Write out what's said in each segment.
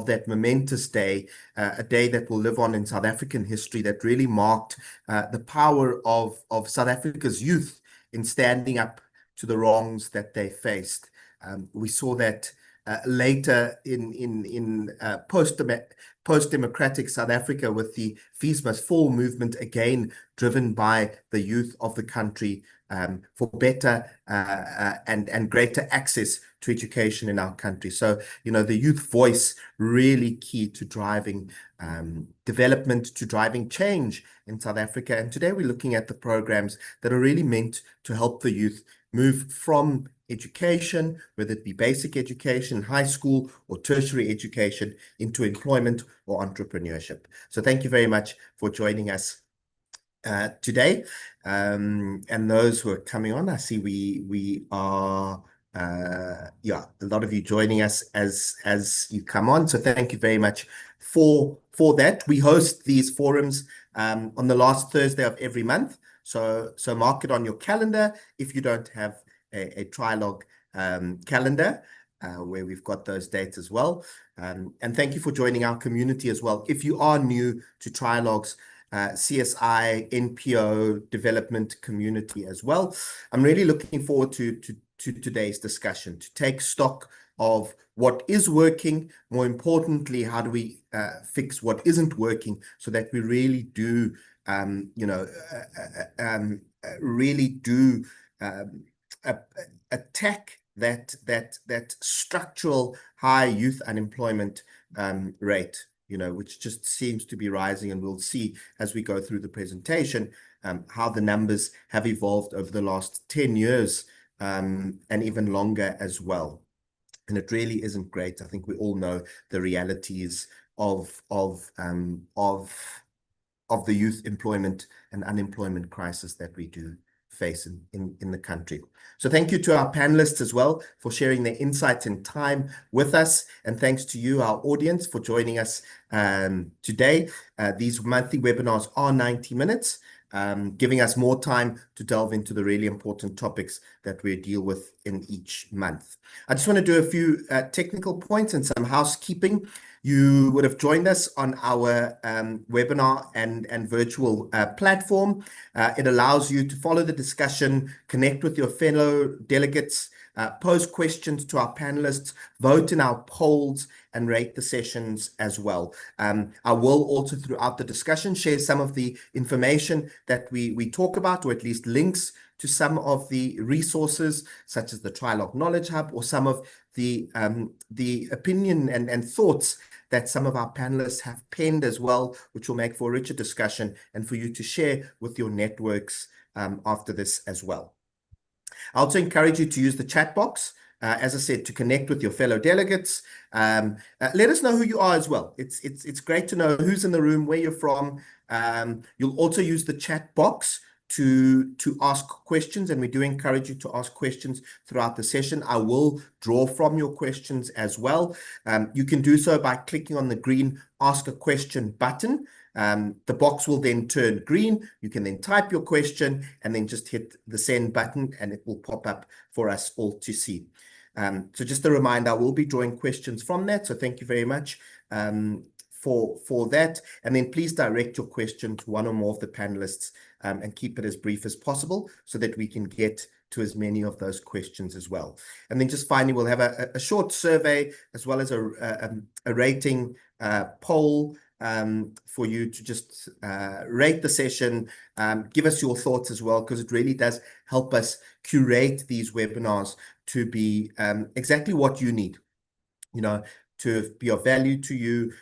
that momentous day, a day that will live on in South African history, that really marked the power of South Africa's youth in standing up to the wrongs that they faced. We saw that later in post-democratic South Africa with the Fees Must Fall movement, again driven by the youth of the country, for better and greater access to education in our country. So, the youth voice really key to driving development, to driving change in South Africa. And today we're looking at the programs that are really meant to help the youth move from education, whether it be basic education, high school or tertiary education, into employment or entrepreneurship. So thank you very much for joining us today. And those who are coming on, I see we are a lot of you joining us as you come on. So thank you very much for that. We host these forums on the last Thursday of every month. So mark it on your calendar if you don't have a Trialogue calendar where we've got those dates as well. And thank you for joining our community as well. If you are new to Trialogue's CSI, NPO development community as well, I'm really looking forward to today's discussion, to take stock of what is working. More importantly, how do we fix what isn't working so that we really do attack that structural high youth unemployment rate, which just seems to be rising. And we'll see as we go through the presentation how the numbers have evolved over the last 10 years and even longer as well. And it really isn't great. I think we all know the realities of the youth employment and unemployment crisis that we do face in the country. So thank you to our panelists as well for sharing their insights and time with us. And thanks to you, our audience, for joining us today. These monthly webinars are 90 minutes, giving us more time to delve into the really important topics that we deal with in each month. I just want to do a few technical points and some housekeeping. You would have joined us on our webinar and virtual platform. It allows you to follow the discussion, connect with your fellow delegates, pose questions to our panelists, vote in our polls, and rate the sessions as well. I will also, throughout the discussion, share some of the information that we talk about, or at least links to some of the resources, such as the Trialogue Knowledge Hub, or some of the opinion and thoughts that some of our panelists have penned as well, which will make for a richer discussion and for you to share with your networks after this as well. I also encourage you to use the chat box, as I said, to connect with your fellow delegates. Let us know who you are as well. It's great to know who's in the room, where you're from. You'll also use the chat box to ask questions, and we do encourage you to ask questions throughout the session. I will draw from your questions as well. You can do so by clicking on the green Ask a Question button. The box will then turn green. You can then type your question and then just hit the send button, and it will pop up for us all to see. So just a reminder, I will be drawing questions from that. So thank you very much for that. And then please direct your question to one or more of the panelists and keep it as brief as possible so that we can get to as many of those questions as well. And then just finally, we'll have a short survey as well as a rating poll for you to just rate the session, give us your thoughts as well, because it really does help us curate these webinars to be exactly what you need, to be of value to you,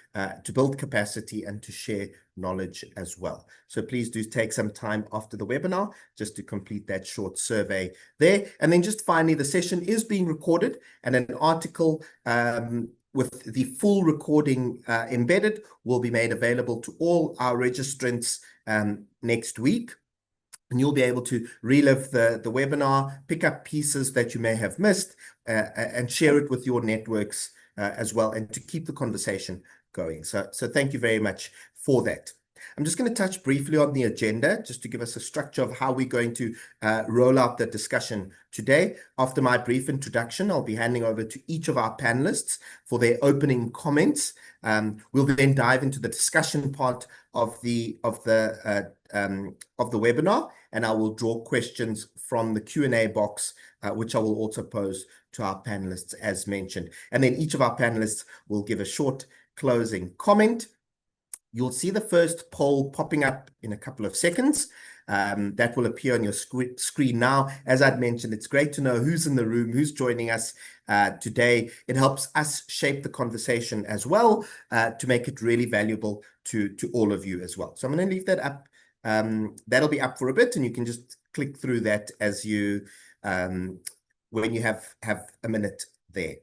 to build capacity and to share knowledge as well. So please do take some time after the webinar just to complete that short survey there. And then just finally, the session is being recorded, and an article with the full recording embedded will be made available to all our registrants next week. And you'll be able to relive the webinar, pick up pieces that you may have missed, and share it with your networks as well, and to keep the conversation going. So thank you very much for that. I'm just going to touch briefly on the agenda, just to give us a structure of how we're going to roll out the discussion today. After my brief introduction, I'll be handing over to each of our panelists for their opening comments. We'll then dive into the discussion part of the webinar, and I will draw questions from the Q&A box, which I will also pose to our panelists as mentioned. And then each of our panelists will give a short closing comment. You'll see the first poll popping up in a couple of seconds. That will appear on your screen now. As I'd mentioned, it's great to know who's in the room, who's joining us today. It helps us shape the conversation as well to make it really valuable to all of you as well. So I'm going to leave that up. That'll be up for a bit, and you can just click through that as you when you have a minute there.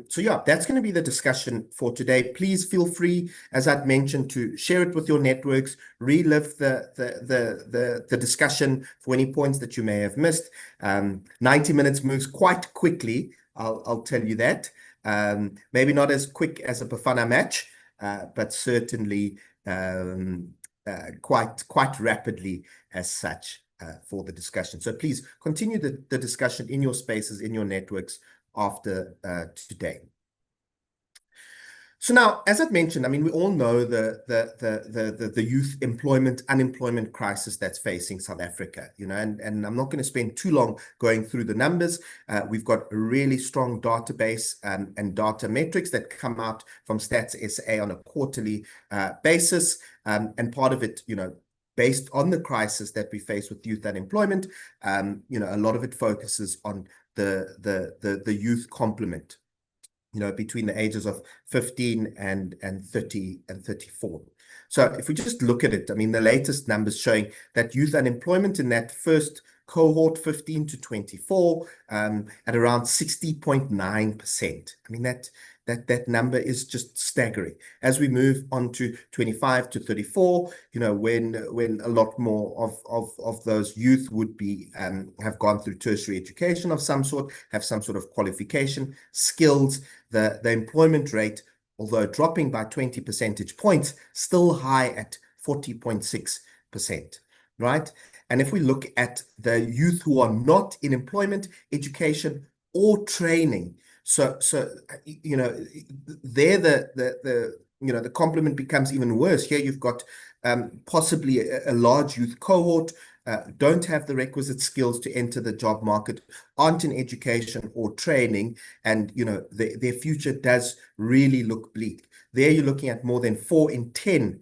So yeah, that's going to be the discussion for today. Please feel free, as I'd mentioned, to share it with your networks, relive the discussion for any points that you may have missed. 90 minutes moves quite quickly, I'll tell you that. Maybe not as quick as a Bafana match, but certainly quite rapidly as such for the discussion. So please continue the discussion in your spaces, in your networks after today. So now, as I've mentioned, I mean, we all know the youth unemployment crisis that's facing South Africa, you know, and I'm not going to spend too long going through the numbers. We've got a really strong database and data metrics that come out from Stats SA on a quarterly basis, and part of it, you know, based on the crisis that we face with youth unemployment, you know, a lot of it focuses on the youth complement, you know, between the ages of 15 and 30 and 34. So if we just look at it, I mean, the latest numbers showing that youth unemployment in that first cohort, 15 to 24, at around 60.9%. I mean, that number is just staggering. As we move on to 25 to 34, you know, when a lot more of those youth would be have gone through tertiary education of some sort, have some sort of qualification, skills, the employment rate, although dropping by 20 percentage points, still high at 40.6%, right? And if we look at the youth who are not in employment, education, or training, so you know, there the complement becomes even worse. Here you've got possibly a large youth cohort, don't have the requisite skills to enter the job market, aren't in education or training, and you know their future does really look bleak. There you're looking at more than 4 in 10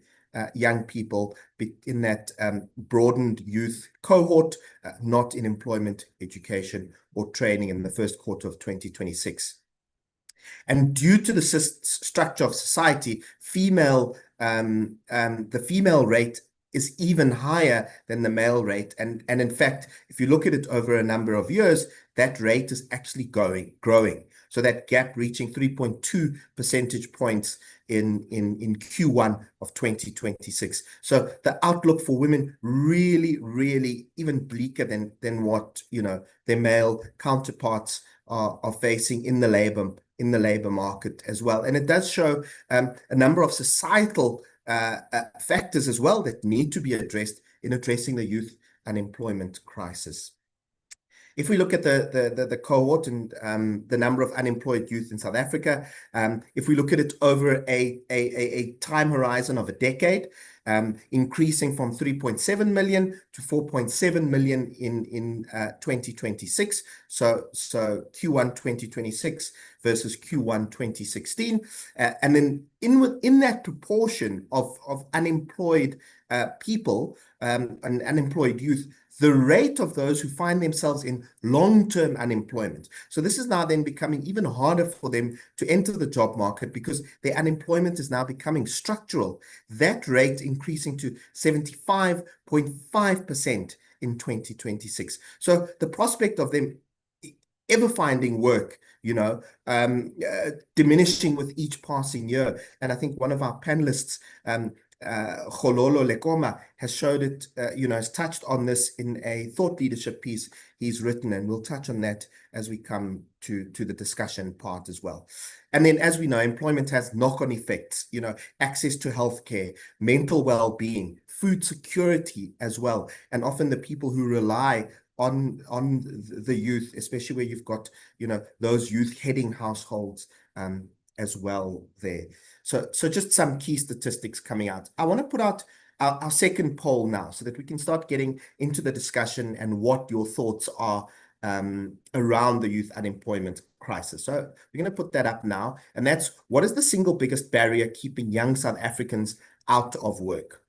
young people in that broadened youth cohort, not in employment, education, or training in the first quarter of 2026. And due to the structure of society, the female rate is even higher than the male rate. And in fact, if you look at it over a number of years, that rate is actually growing. So that gap reaching 3.2 percentage points in Q1 of 2026. So the outlook for women really even bleaker than what, you know, their male counterparts are facing in the labor market as well. And it does show a number of societal factors as well that need to be addressed in addressing the youth unemployment crisis. If we look at the cohort and the number of unemployed youth in South Africa, if we look at it over a time horizon of a decade, increasing from 3.7 million to 4.7 million in 2026. So Q1 2026 versus Q1 2016. And then in that proportion of unemployed people and unemployed youth, the rate of those who find themselves in long-term unemployment. So this is now then becoming even harder for them to enter the job market because their unemployment is now becoming structural. That rate increasing to 75.5% in 2026. So the prospect of them ever finding work, you know, diminishing with each passing year. And I think one of our panelists, Khololo Lekoma, has showed it, you know, has touched on this in a thought leadership piece he's written, and we'll touch on that as we come to the discussion part as well. And then, as we know, employment has knock-on effects, access to healthcare, mental well-being, food security as well, and often the people who rely on the youth, especially where you've got, those youth heading households as well there. So just some key statistics coming out. I want to put out our second poll now so that we can start getting into the discussion and what your thoughts are around the youth unemployment crisis. So we're going to put that up now. And that's, what is the single biggest barrier keeping young South Africans out of work?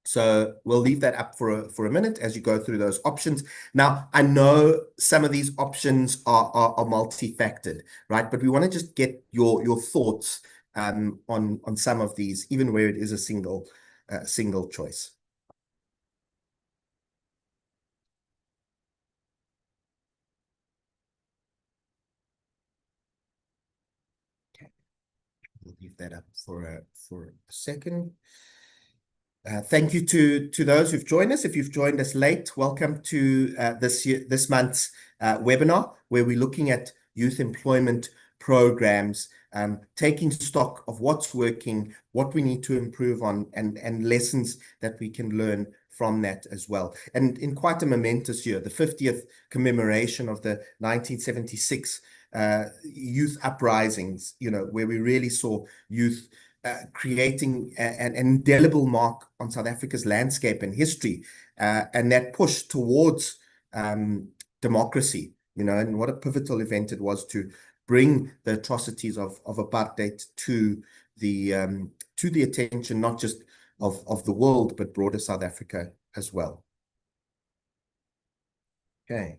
So we'll leave that up for a minute as you go through those options. Now, I know some of these options are multifactored, right? But we want to just get your thoughts on some of these, even where it is a single choice. Okay, we'll leave that up for a second. Thank you to those who've joined us. If you've joined us late, welcome to this month's webinar, where we're looking at youth employment programs, taking stock of what's working, what we need to improve on, and lessons that we can learn from that as well. And in quite a momentous year, the 50th commemoration of the 1976 youth uprisings, where we really saw youth creating an indelible mark on South Africa's landscape and history, and that push towards democracy, and what a pivotal event it was to bring the atrocities of apartheid to the attention, not just of the world, but broader South Africa as well. Okay.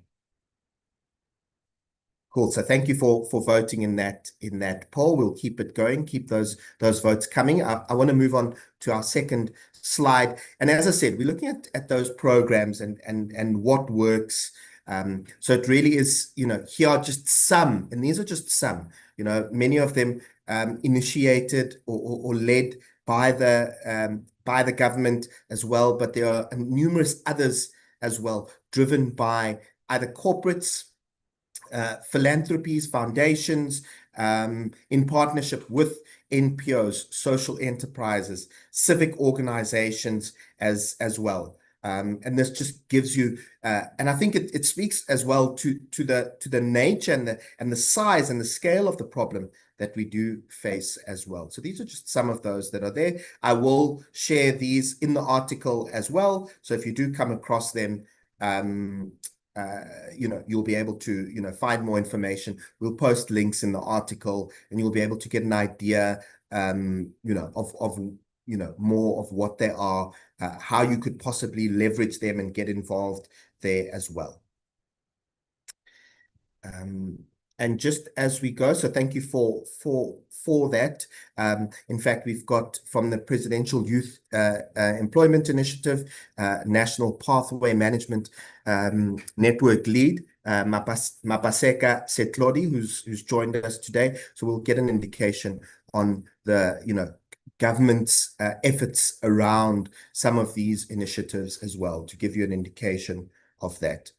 Cool. So thank you for voting in that poll. We'll keep it going, keep those votes coming. I want to move on to our second slide. And as I said, we're looking at those programs and what works. So it really is, here are just some, and these are just some, many of them initiated or led by the government as well, but there are numerous others as well, driven by either corporates, philanthropies, foundations, in partnership with NPOs, social enterprises, civic organizations as well. And this just gives you, and I think it speaks as well to the nature and the size and the scale of the problem that we do face as well. So these are just some of those that are there. I will share these in the article as well. So if you do come across them, you'll be able to, find more information. We'll post links in the article, and you'll be able to get an idea, of more of what they are, how you could possibly leverage them and get involved there as well. And just as we go, so thank you for that. In fact, we've got from the Presidential Youth Employment Initiative, National Pathway Management Network Lead, Mapaseka Setlodi, who's joined us today. So we'll get an indication on the, government's efforts around some of these initiatives as well, to give you an indication of that.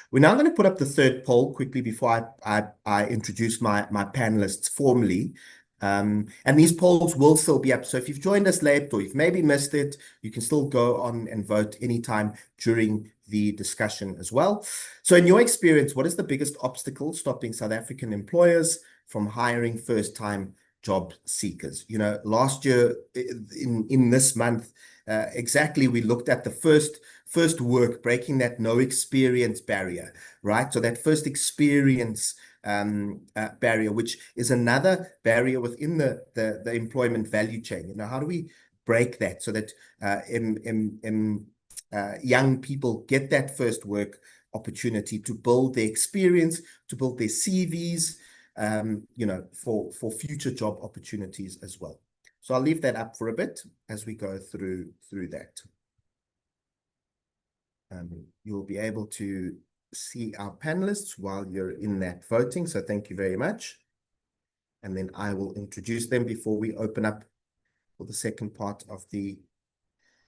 We're now going to put up the third poll quickly before I introduce my panelists formally. And these polls will still be up. So if you've joined us late or you've maybe missed it, you can still go on and vote anytime during the discussion as well. So in your experience, what is the biggest obstacle stopping South African employers from hiring first-time job seekers? Last year in this month, exactly, we looked at the first work, breaking that no experience barrier, right? So that first experience barrier, which is another barrier within the employment value chain. How do we break that so that young people get that first work opportunity to build their experience, to build their CVs, for future job opportunities as well. So I'll leave that up for a bit as we go through that. You'll be able to see our panelists while you're in that voting. So thank you very much. And then I will introduce them before we open up for the second part of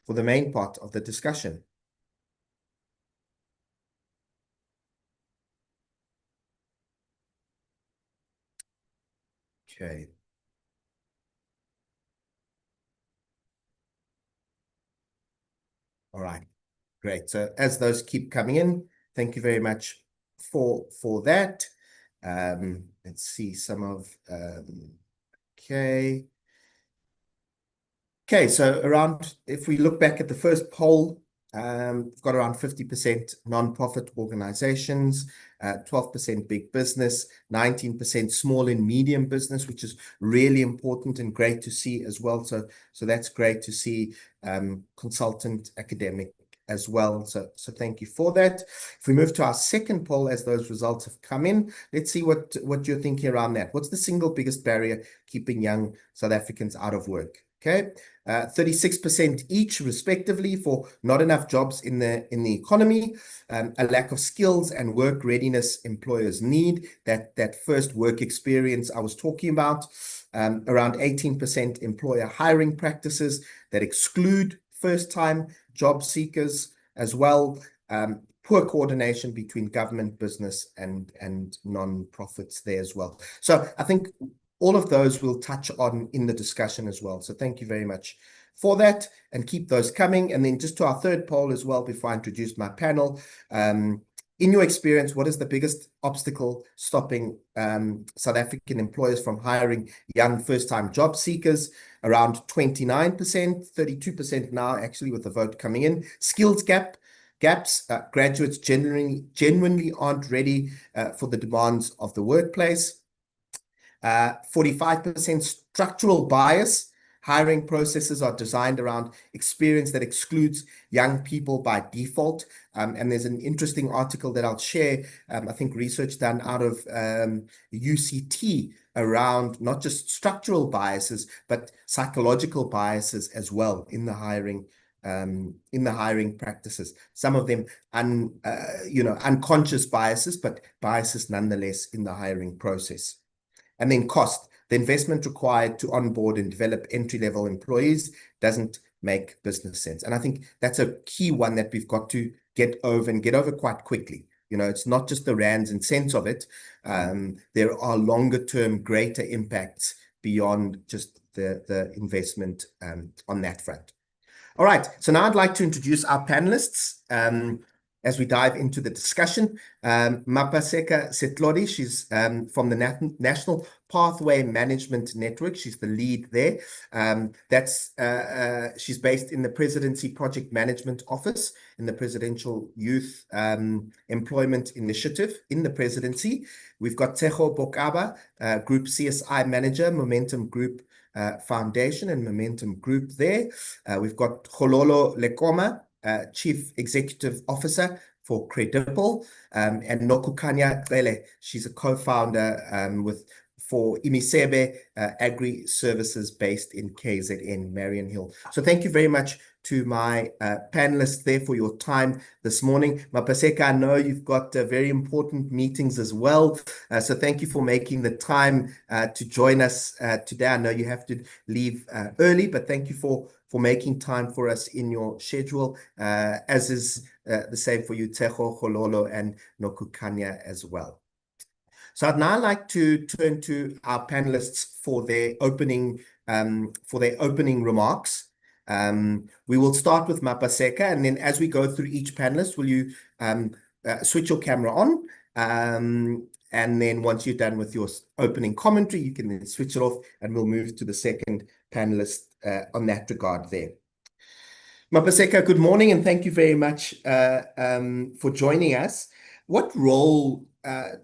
for the main part of the discussion. Okay. All right. Great. So as those keep coming in, thank you very much for that. Let's see some of okay. Okay, so around, if we look back at the first poll, we've got around 50% non-profit organizations, 12% big business, 19% small and medium business, which is really important and great to see as well. So that's great to see, consultant, academic as well. So thank you for that. If we move to our second poll, as those results have come in, let's see what you're thinking around that. What's the single biggest barrier keeping young South Africans out of work? Okay, 36% each respectively for not enough jobs in the economy, a lack of skills and work readiness employers need, that first work experience I was talking about, around 18% employer hiring practices that exclude first-time job seekers as well, poor coordination between government, business, and non-profits there as well. So I think all of those we'll touch on in the discussion as well. So thank you very much for that, and keep those coming. And then just to our third poll as well, before I introduce my panel, in your experience, what is the biggest obstacle stopping South African employers from hiring young first-time job seekers? Around 29%, 32% now actually with the vote coming in. Skills gaps, graduates genuinely aren't ready for the demands of the workplace. 45% structural bias. Hiring processes are designed around experience that excludes young people by default. And there's an interesting article that I'll share, I think research done out of UCT around not just structural biases, but psychological biases as well in the hiring practices. Some of them unconscious biases, but biases nonetheless in the hiring process. And then cost. The investment required to onboard and develop entry-level employees doesn't make business sense. And I think that's a key one that we've got to get over quite quickly. You know, it's not just the rands and cents of it. There are longer-term, greater impacts beyond just the investment on that front. All right, so now I'd like to introduce our panelists as we dive into the discussion. Mapaseka Setlodi, she's from the National Pathway Management Network. She's the lead there. She's based in the Presidency Project Management Office in the Presidential Youth Employment Initiative in the Presidency. We've got Tseho Bokaba, Group CSI Manager, Momentum Group Foundation and Momentum Group there. We've got Khololo Lekoma, Chief Executive Officer for Credible, and Nokukanya Cele. She's a co-founder for Imisebe Agri Services based in KZN, Marion Hill. So thank you very much to my panelists there for your time this morning. Mapaseka, I know you've got very important meetings as well. So thank you for making the time to join us today. I know you have to leave early, but thank you for making time for us in your schedule, as is the same for you, Tseho, Khololo, and Nokukanya as well. So I'd now like to turn to our panelists for their opening remarks. We will start with Mapaseka, and then as we go through each panelist, will you switch your camera on? And then once you're done with your opening commentary, you can then switch it off, and we'll move to the second panelist on that regard there. Mapaseka, good morning, and thank you very much for joining us. What role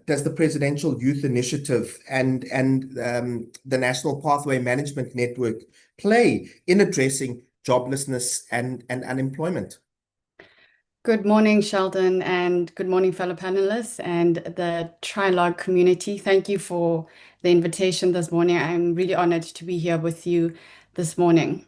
does the Presidential Youth Initiative and the National Pathway Management Network play in addressing joblessness and unemployment? Good morning, Sheldon, and good morning, fellow panelists and the Trialogue community. Thank you for the invitation this morning. I'm really honored to be here with you this morning.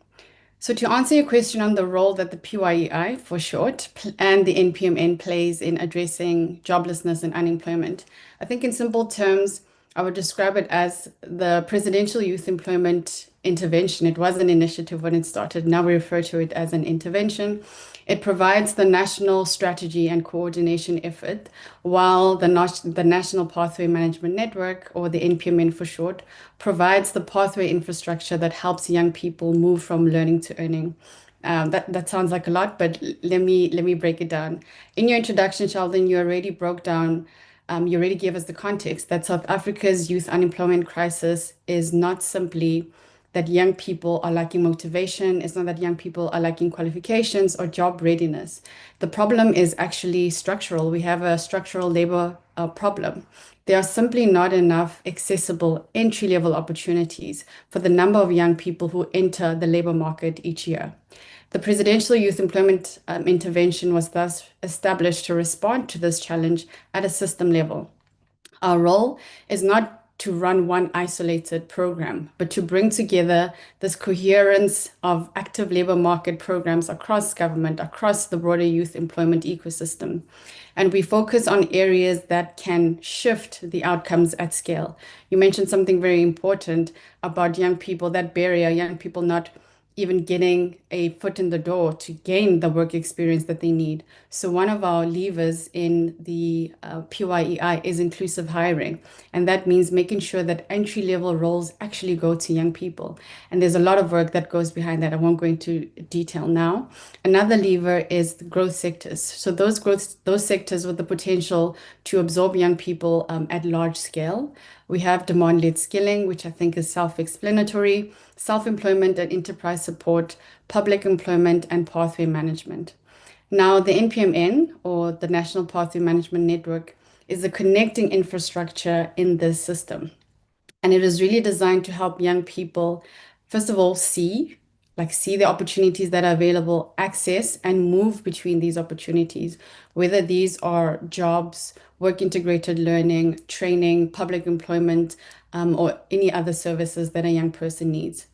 So to answer your question on the role that the PYEI, for short, and the NPMN plays in addressing joblessness and unemployment, I think in simple terms, I would describe it as the Presidential Youth Employment Intervention. It was an initiative when it started. Now we refer to it as an intervention. It provides the national strategy and coordination effort, while the National Pathway Management Network, or the NPMN for short, provides the pathway infrastructure that helps young people move from learning to earning. That sounds like a lot, but let me break it down. In your introduction, Sheldon, you already gave us the context that South Africa's youth unemployment crisis is not simply that young people are lacking motivation, it's not that young people are lacking qualifications or job readiness. The problem is actually structural. We have a structural labor problem. There are simply not enough accessible entry-level opportunities for the number of young people who enter the labor market each year. The Presidential Youth Employment Intervention was thus established to respond to this challenge at a system level. Our role is not to run one isolated program, but to bring together this coherence of active labor market programs across government, across the broader youth employment ecosystem. And we focus on areas that can shift the outcomes at scale. You mentioned something very important about young people, that barrier, young people not even getting a foot in the door to gain the work experience that they need. So one of our levers in the PYEI is inclusive hiring. And that means making sure that entry-level roles actually go to young people. And there's a lot of work that goes behind that. I won't go into detail now. Another lever is the growth sectors. So those sectors with the potential to absorb young people at large scale. We have demand-led skilling, which I think is self-explanatory, self-employment and enterprise support, public employment, and pathway management. Now, the NPMN, or the National Pathway Management Network, is the connecting infrastructure in this system. And it is really designed to help young people, first of all, see the opportunities that are available, access and move between these opportunities, whether these are jobs, work integrated learning, training, public employment, or any other services that a young person needs.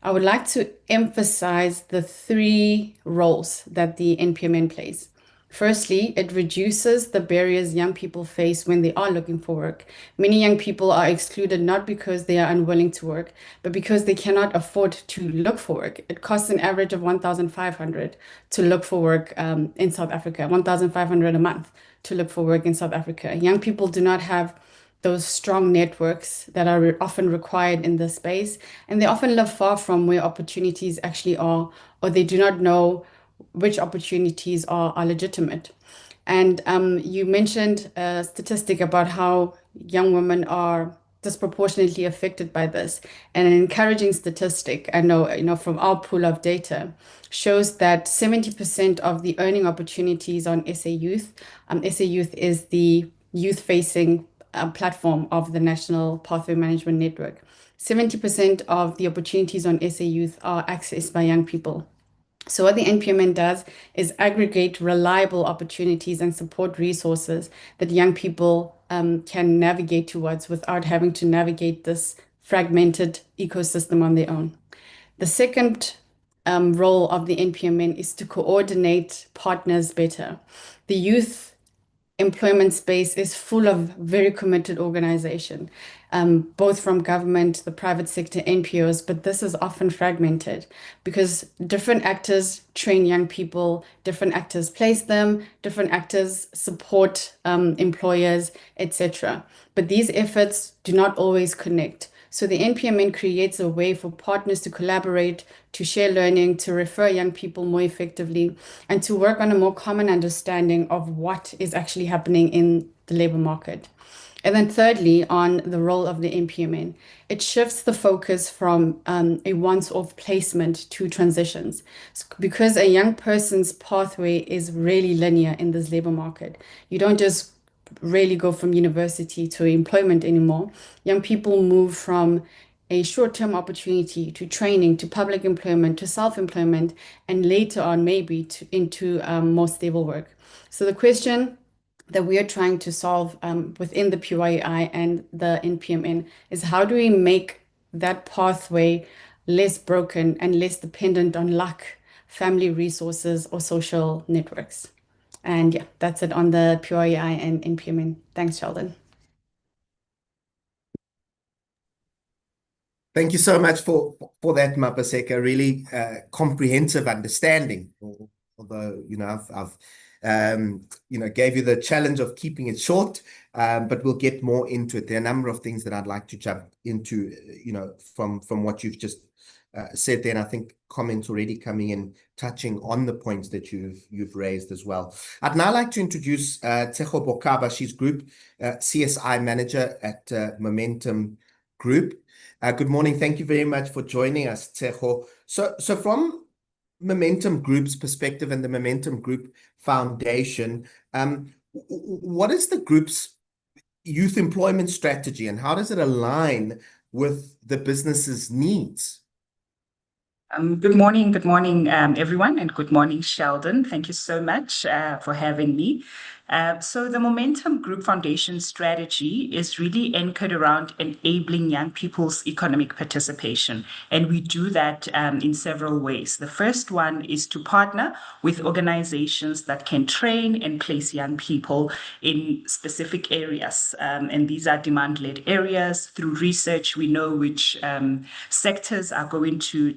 I would like to emphasize the three roles that the NPMN plays. Firstly, it reduces the barriers young people face when they are looking for work. Many young people are excluded not because they are unwilling to work, but because they cannot afford to look for work. It costs an average of 1,500 to look for work in South Africa, 1,500 a month to look for work in South Africa. Young people do not have those strong networks that are often required in this space, and they often live far from where opportunities actually are, or they do not know which opportunities are legitimate. And you mentioned a statistic about how young women are disproportionately affected by this. And an encouraging statistic, I know, from our pool of data, shows that 70% of the earning opportunities on SA Youth, SA Youth is the youth-facing platform of the National Pathway Management Network. 70% of the opportunities on SA Youth are accessed by young people. So what the NPMN does is aggregate reliable opportunities and support resources that young people can navigate towards without having to navigate this fragmented ecosystem on their own. The second role of the NPMN is to coordinate partners better. The youth employment space is full of very committed organization, both from government, the private sector, NPOs, but this is often fragmented because different actors train young people, different actors place them, different actors support employers, etc. But these efforts do not always connect. So the NPMN creates a way for partners to collaborate, to share learning, to refer young people more effectively, and to work on a more common understanding of what is actually happening in the labor market. And then thirdly, on the role of the NPMN, it shifts the focus from a once-off placement to transitions. Because a young person's pathway is really linear in this labor market. You don't just really go from university to employment anymore. Young people move from a short-term opportunity to training, to public employment, to self-employment, and later on maybe into more stable work. So the question that we are trying to solve within the PYI and the NPMN is how do we make that pathway less broken and less dependent on luck, family resources, or social networks? And yeah, that's it on the PYI and NPMN. Thanks, Sheldon. Thank you so much for that, Mapaseka. Really comprehensive understanding. Although I've gave you the challenge of keeping it short, but we'll get more into it. There are a number of things that I'd like to jump into, from what you've just said there, and I think comments already coming in, touching on the points that you've raised as well. I'd now like to introduce Tseho Bokaba. She's Group CSI Manager at Momentum Group. Good morning. Thank you very much for joining us, Tseho. So from Momentum Group's perspective and the Momentum Group Foundation, what is the group's youth employment strategy and how does it align with the business's needs? Good morning, everyone, and good morning, Sheldon. Thank you so much for having me. So the Momentum Group Foundation strategy is really anchored around enabling young people's economic participation. And we do that in several ways. The first one is to partner with organizations that can train and place young people in specific areas. And these are demand-led areas. Through research, we know which sectors are going to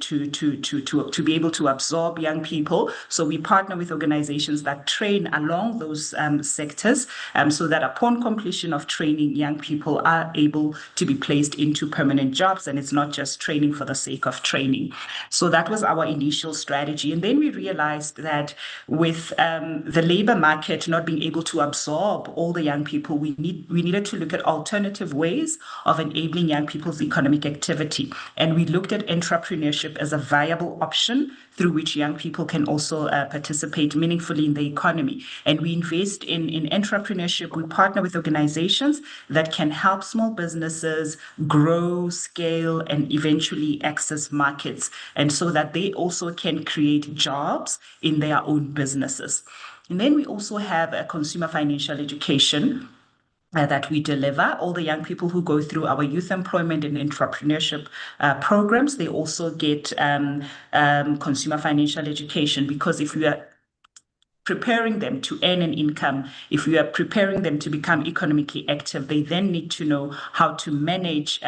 be able to absorb young people. So we partner with organizations that train along those sectors, so that upon completion of training, young people are able to be placed into permanent jobs, and it's not just training for the sake of training. So that was our initial strategy. And then we realized that with the labor market not being able to absorb all the young people, we needed to look at alternative ways of enabling young people's economic activity. And we looked at entrepreneurship as a viable option through which young people can also participate meaningfully in the economy. And we invest in entrepreneurship. We partner with organizations that can help small businesses grow, scale, and eventually access markets, and so that they also can create jobs in their own businesses. And then we also have a consumer financial education that we deliver. All the young people who go through our youth employment and entrepreneurship programs, they also get consumer financial education, because if we are preparing them to earn an income, if we are preparing them to become economically active, they then need to know how to manage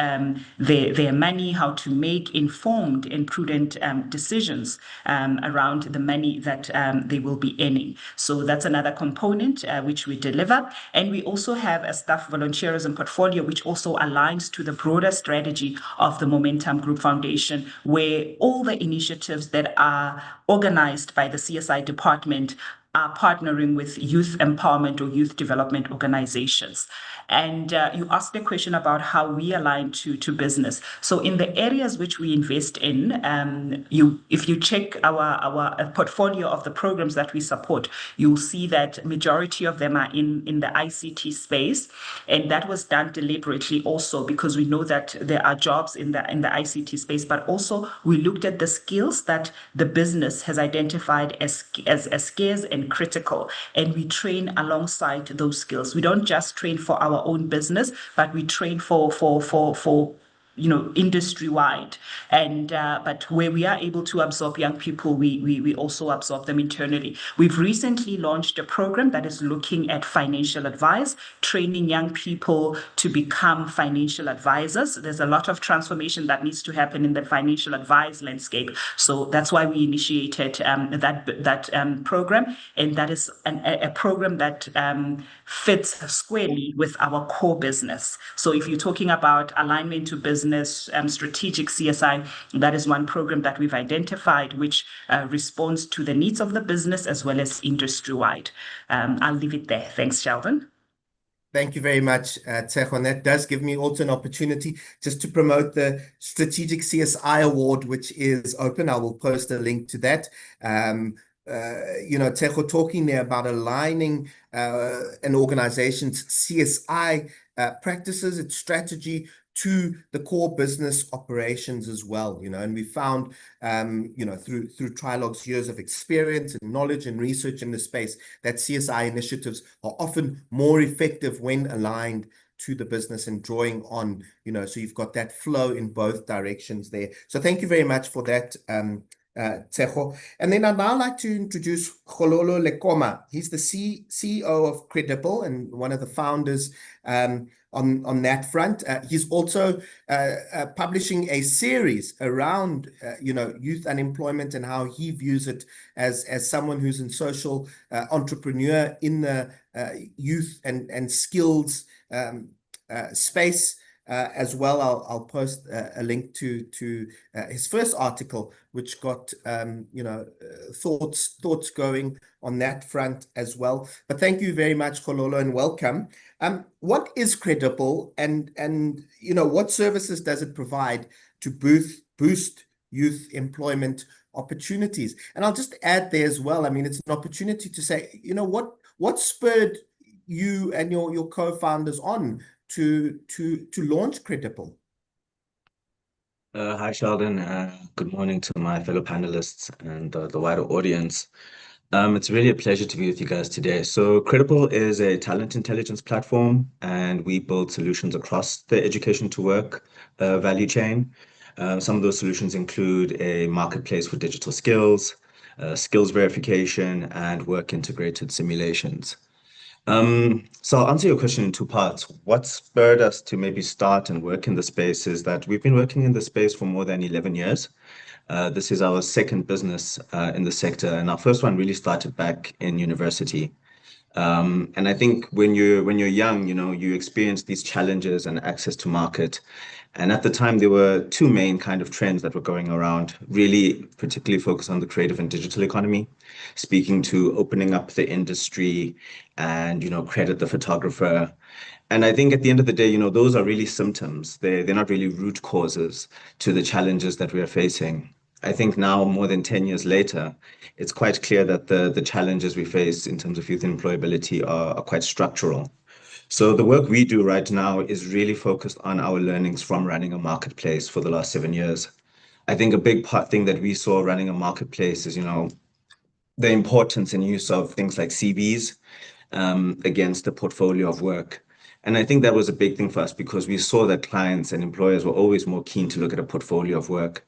their money, how to make informed and prudent decisions around the money that they will be earning. So that's another component which we deliver. And we also have a staff volunteerism portfolio, which also aligns to the broader strategy of the Momentum Group Foundation, where all the initiatives that are organized by the CSI department are partnering with youth empowerment or youth development organizations. And you asked a question about how we align to business. So in the areas which we invest in, if you check our portfolio of the programs that we support, you'll see that majority of them are in the ICT space. And that was done deliberately also because we know that there are jobs in the ICT space, but also we looked at the skills that the business has identified as scarce and critical, and we train alongside those skills. We don't just train for our own business, but we train for industry-wide. And but where we are able to absorb young people, we also absorb them internally. We've recently launched a program that is looking at financial advice, training young people to become financial advisors. There's a lot of transformation that needs to happen in the financial advice landscape. So that's why we initiated that program, and that is a program that fits squarely with our core business. So if you're talking about alignment to business, strategic CSI, that is one program that we've identified which responds to the needs of the business as well as industry-wide. I'll leave it there. Thanks, Sheldon. Thank you very much, Tseho. And that does give me also an opportunity just to promote the Strategic CSI Award, which is open. I will post a link to that. Tseho talking there about aligning an organization's CSI practices, its strategy to the core business operations as well, and we found, through Trialogue's years of experience and knowledge and research in the space, that CSI initiatives are often more effective when aligned to the business and drawing on, so you've got that flow in both directions there. So thank you very much for that, Tsecho. And then I'd now like to introduce Khololo Lekoma. He's the CEO of Credible and one of the founders on that front. He's also publishing a series around youth unemployment and how he views it as someone who's in social entrepreneur in the youth and skills space. As well, I'll post a link to his first article, which got thoughts going on that front as well. But thank you very much, Khololo, and welcome. What is Credible, and what services does it provide to boost youth employment opportunities? And I'll just add there as well. I mean, it's an opportunity to say, what spurred you and your co-founders on to launch Credible? Hi, Sheldon. Good morning to my fellow panelists and the wider audience. It's really a pleasure to be with you guys today. So Credible is a talent intelligence platform, and we build solutions across the education to work value chain. Some of those solutions include a marketplace for digital skills, skills verification, and work integrated simulations. So I'll answer your question in two parts. What spurred us to maybe start and work in the space is that we've been working in the space for more than 11 years. This is our second business in the sector, and our first one really started back in university. And I think when you're young, you experience these challenges and access to market. And at the time, there were two main kind of trends that were going around, really particularly focused on the creative and digital economy, speaking to opening up the industry and, credit the photographer. And I think at the end of the day, those are really symptoms. They're not really root causes to the challenges that we are facing. I think now, more than 10 years later, it's quite clear that the challenges we face in terms of youth employability are quite structural. So the work we do right now is really focused on our learnings from running a marketplace for the last 7 years. I think a big thing that we saw running a marketplace is, the importance and use of things like CVs against the portfolio of work. And I think that was a big thing for us because we saw that clients and employers were always more keen to look at a portfolio of work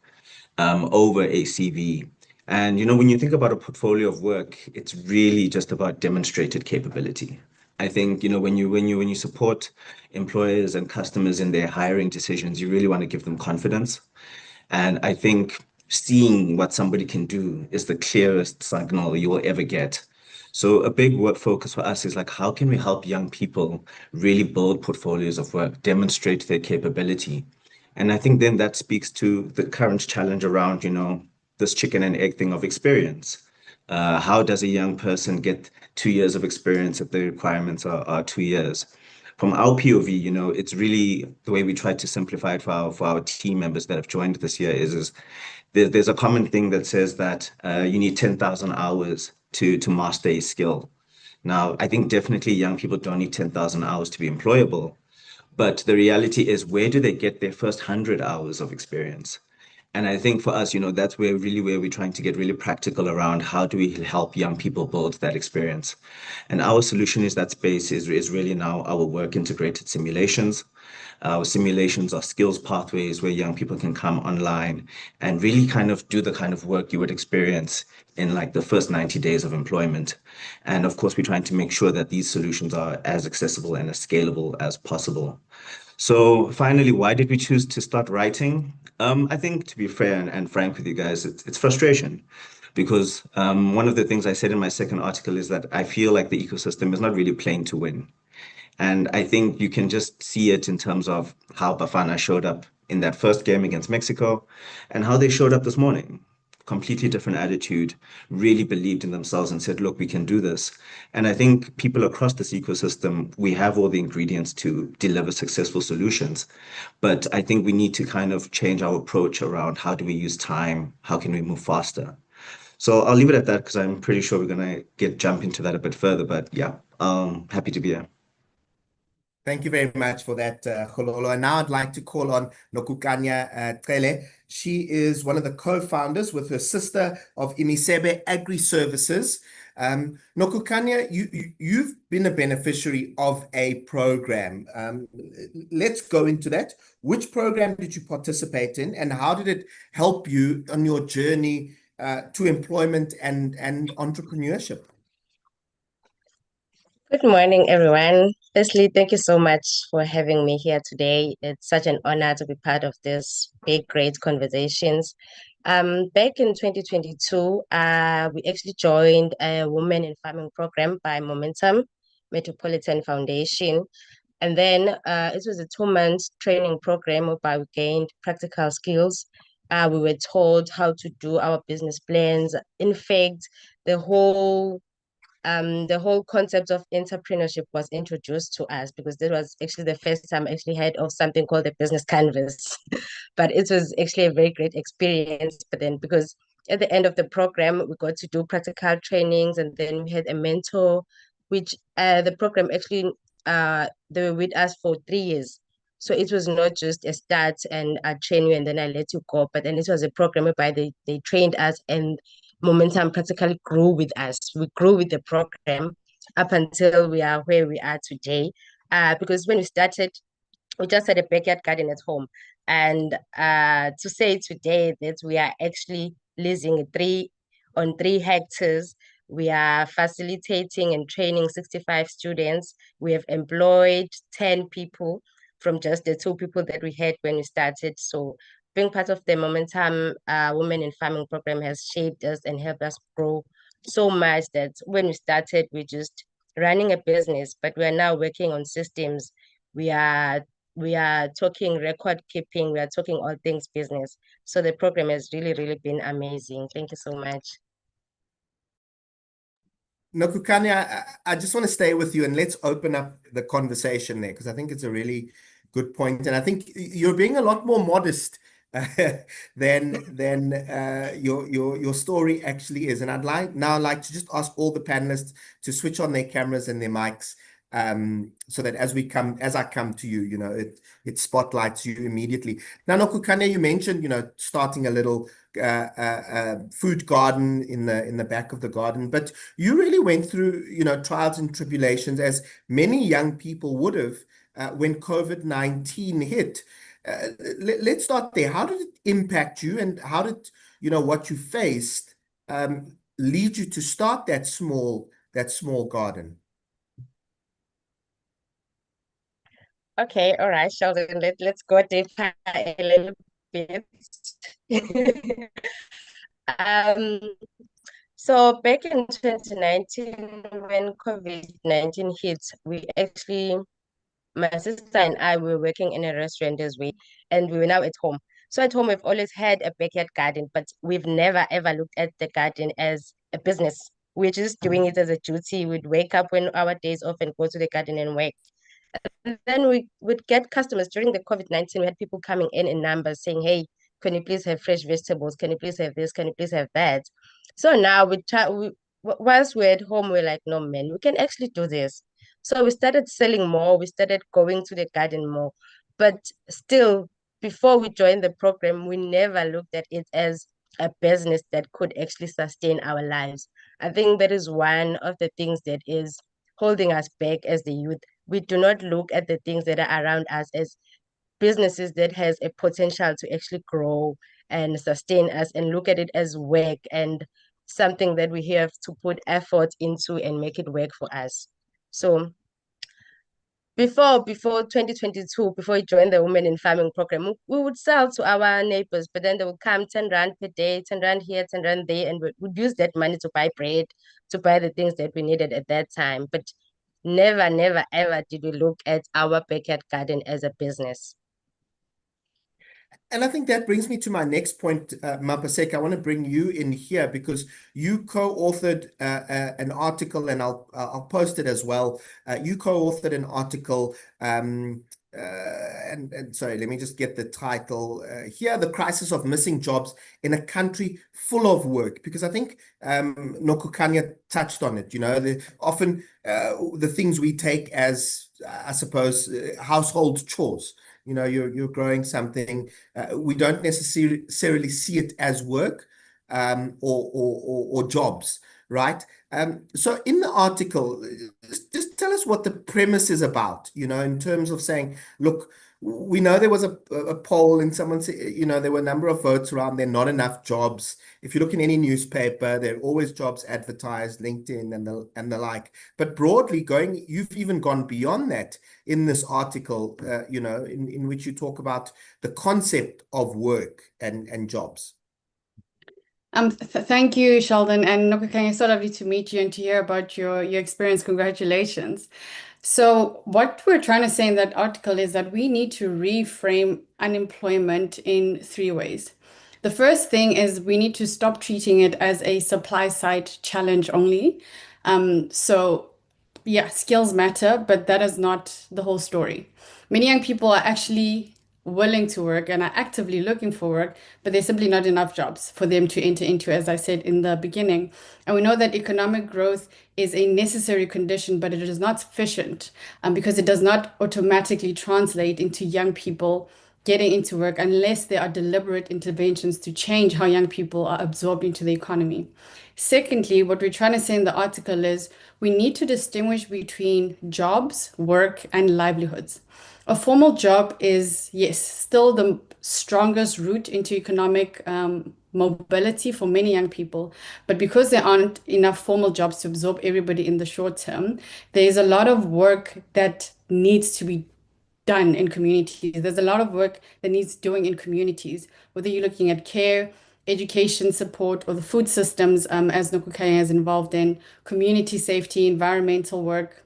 over a CV. And, when you think about a portfolio of work, it's really just about demonstrated capability. I think, when you support employers and customers in their hiring decisions, you really want to give them confidence. And I think seeing what somebody can do is the clearest signal you will ever get. So a big work focus for us is like, how can we help young people really build portfolios of work, demonstrate their capability? And I think then that speaks to the current challenge around, this chicken and egg thing of experience. How does a young person get 2 years of experience if the requirements are 2 years? From our POV, it's really the way we try to simplify it for our team members that have joined this year is there's a common thing that says that you need 10,000 hours to master a skill. Now, I think definitely young people don't need 10,000 hours to be employable, but the reality is, where do they get their first 100 hours of experience? And I think for us, that's where we're trying to get really practical around how do we help young people build that experience. And our solution is that space is really now our work integrated simulations. Our simulations are skills pathways where young people can come online and really kind of do the kind of work you would experience in like the first 90 days of employment. And of course, we're trying to make sure that these solutions are as accessible and as scalable as possible. So finally, why did we choose to start writing? I think, to be fair and frank with you guys, it's frustration. Because one of the things I said in my second article is that I feel like the ecosystem is not really playing to win. And I think you can just see it in terms of how Bafana showed up in that first game against Mexico and how they showed up this morning. Completely different attitude, really believed in themselves and said, look, we can do this. And I think people across this ecosystem, we have all the ingredients to deliver successful solutions. But I think we need to kind of change our approach around how do we use time? How can we move faster? So I'll leave it at that because I'm pretty sure we're going to jump into that a bit further. But yeah, happy to be here. Thank you very much for that, Khololo. And now I'd like to call on Nokukanya Trele. She is one of the co-founders with her sister of Imisebe Agri Services. Nokukanya, you've been a beneficiary of a program. Let's go into that. Which program did you participate in, and how did it help you on your journey to employment and entrepreneurship? Good morning, everyone. Firstly, thank you so much for having me here today. It's such an honor to be part of this big, great conversations. Back in 2022, we actually joined a Women in Farming program by Momentum Metropolitan Foundation. And then it was a 2-month training program whereby we gained practical skills. We were told how to do our business plans. In fact, the whole concept of entrepreneurship was introduced to us because this was actually the first time I actually heard of something called the business canvas. But it was actually a very great experience. But then because at the end of the program, we got to do practical trainings, and then we had a mentor, which the program actually they were with us for 3 years. So it was not just a start and I train you and then I let you go, but then it was a program whereby they trained us, and Momentum practically grew with us. We grew with the program up until we are where we are today. Because when we started, we just had a backyard garden at home. And to say today that we are actually leasing 3 hectares, we are facilitating and training 65 students. We have employed 10 people from just the 2 people that we had when we started. So being part of the Momentum Women in Farming program has shaped us and helped us grow so much that when we started, we just running a business, but we are now working on systems. We are talking record keeping, we are talking all things business. So the program has really, really been amazing. Thank you so much. Nokukani, I just want to stay with you and let's open up the conversation there, because I think it's a really good point. And I think you're being a lot more modest than your story actually is. And I'd like to just ask all the panelists to switch on their cameras and their mics, so that as I come to you, you know, it spotlights you immediately. Now, Nokukane, you mentioned, you know, starting a little food garden in the back of the garden, but you really went through, you know, trials and tribulations, as many young people would have when COVID-19 hit. Let's start there. How did it impact you, and how did, you know, what you faced lead you to start that small garden? Okay, all right, Sheldon, let's go deeper a little bit. um, so back in 2019, when COVID-19 hit, my sister and I were working in a restaurant as well, and we were now at home. So at home, we've always had a backyard garden, but we've never ever looked at the garden as a business. We're just doing it as a duty. We'd wake up when our days off and go to the garden and work. And then we would get customers during the COVID-19. We had people coming in numbers saying, hey, can you please have fresh vegetables? Can you please have this? Can you please have that? So now whilst we're at home, we're like, no, man, we can actually do this. So we started selling more. We started going to the garden more. But still, before we joined the program, we never looked at it as a business that could actually sustain our lives. I think that is one of the things that is holding us back as the youth. We do not look at the things that are around us as businesses that has a potential to actually grow and sustain us, and look at it as work and something that we have to put effort into and make it work for us. So before 2022, before we joined the Women in Farming program, we would sell to our neighbors, but then they would come 10 rand per day, 10 rand here, 10 rand there, and we'd use that money to buy bread, to buy the things that we needed at that time. But never, never, ever did we look at our backyard garden as a business. And I think that brings me to my next point, Mapaseka. I want to bring you in here because you co-authored an article, and I'll post it as well. You co-authored an article, and sorry, let me just get the title here: "The Crisis of Missing Jobs in a Country Full of Work." Because I think Nokukanya touched on it. You know, often the things we take as, I suppose, household chores. You know, you're growing something. We don't necessarily see it as work or jobs, right? So in the article, just tell us what the premise is about, you know, in terms of saying, look, we know there was a poll and someone said, there were a number of votes around there, not enough jobs. If you look in any newspaper, there are always jobs advertised, LinkedIn and the like. But broadly you've even gone beyond that in this article, in which you talk about the concept of work and jobs. Thank you, Sheldon. And Nokokanye, it's so lovely to meet you and to hear about your experience. Congratulations. So what we're trying to say in that article is that we need to reframe unemployment in three ways. The first thing is we need to stop treating it as a supply side challenge only. So yeah, skills matter, but that is not the whole story. Many young people are actually willing to work and are actively looking for work, but there's simply not enough jobs for them to enter into, as I said in the beginning. And we know that economic growth is a necessary condition, but it is not sufficient because it does not automatically translate into young people getting into work unless there are deliberate interventions to change how young people are absorbed into the economy. Secondly, what we're trying to say in the article is we need to distinguish between jobs, work, and livelihoods. A formal job is, yes, still the strongest route into economic mobility for many young people. But because there aren't enough formal jobs to absorb everybody in the short term, there is a lot of work that needs to be done in communities. There's a lot of work that needs doing in communities, whether you're looking at care, education support, or the food systems, as Nokokanye is involved in, community safety, environmental work,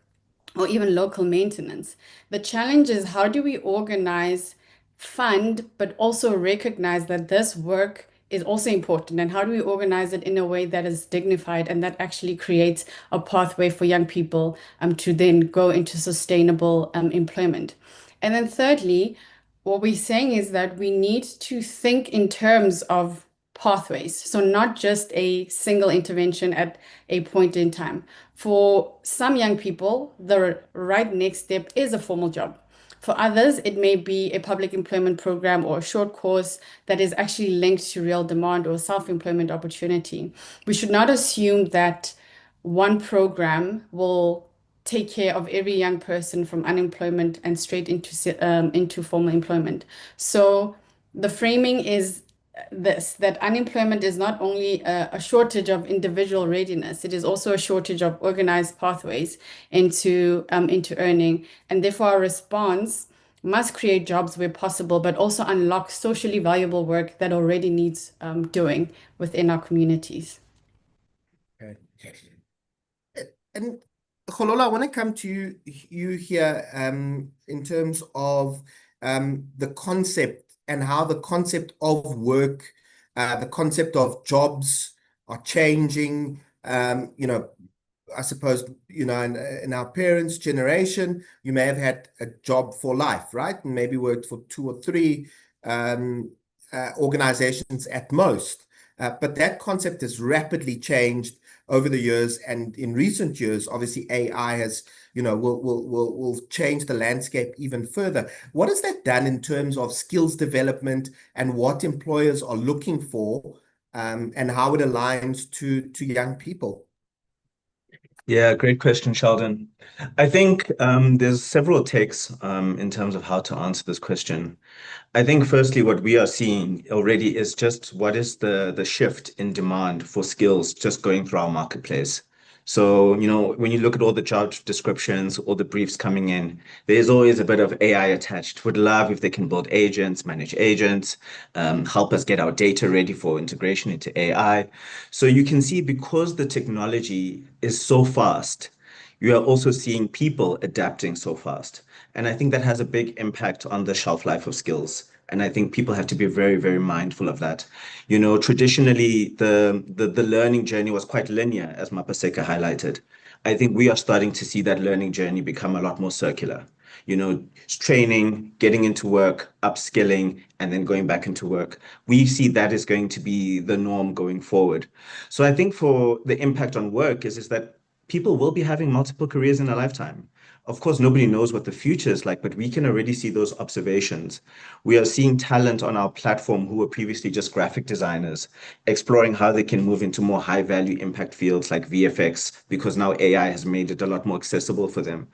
or even local maintenance. The challenge is how do we organize, fund, but also recognize that this work is also important, and how do we organize it in a way that is dignified and that actually creates a pathway for young people to then go into sustainable employment. And then thirdly, what we're saying is that we need to think in terms of pathways. So not just a single intervention at a point in time. For some young people, the right next step is a formal job. For others, it may be a public employment program or a short course that is actually linked to real demand or self-employment opportunity. We should not assume that one program will take care of every young person from unemployment and straight into formal employment. So the framing is this, that unemployment is not only a shortage of individual readiness, it is also a shortage of organized pathways into earning. And therefore, our response must create jobs where possible, but also unlock socially valuable work that already needs doing within our communities. Okay. And Kholola, I want to come to you here in terms of the concept and how the concept of work, the concept of are changing. I suppose, in our parents' generation, you may have had a job for life, right? And maybe worked for 2 or 3 organizations at most. But that concept has rapidly changed over the years, and in recent years, obviously AI has, will change the landscape even further. What has that done in terms of skills development and what employers are looking for, and how it aligns to young people? Yeah, great question, Sheldon. I think there's several takes in terms of how to answer this question. I think firstly, what we are seeing already is just what is the shift in demand for skills just going through our marketplace. So, when you look at all the job descriptions, all the briefs coming in, there's always a bit of AI attached. Would love if they can build agents, manage agents, help us get our data ready for integration into AI. So you can see because the technology is so fast, you are also seeing people adapting so fast. And I think that has a big impact on the shelf life of skills. And I think people have to be very, very mindful of that. Traditionally, the learning journey was quite linear, as Mapaseka highlighted. I think we are starting to see that learning journey become a lot more circular. Training, getting into work, upskilling, and then going back into work. We see that is going to be the norm going forward. So I think for the impact on work is that people will be having multiple careers in a lifetime. Of course, nobody knows what the future is like, but we can already see those observations. We are seeing talent on our platform who were previously just graphic designers, exploring how they can move into more high value impact fields like VFX, because now AI has made it a lot more accessible for them.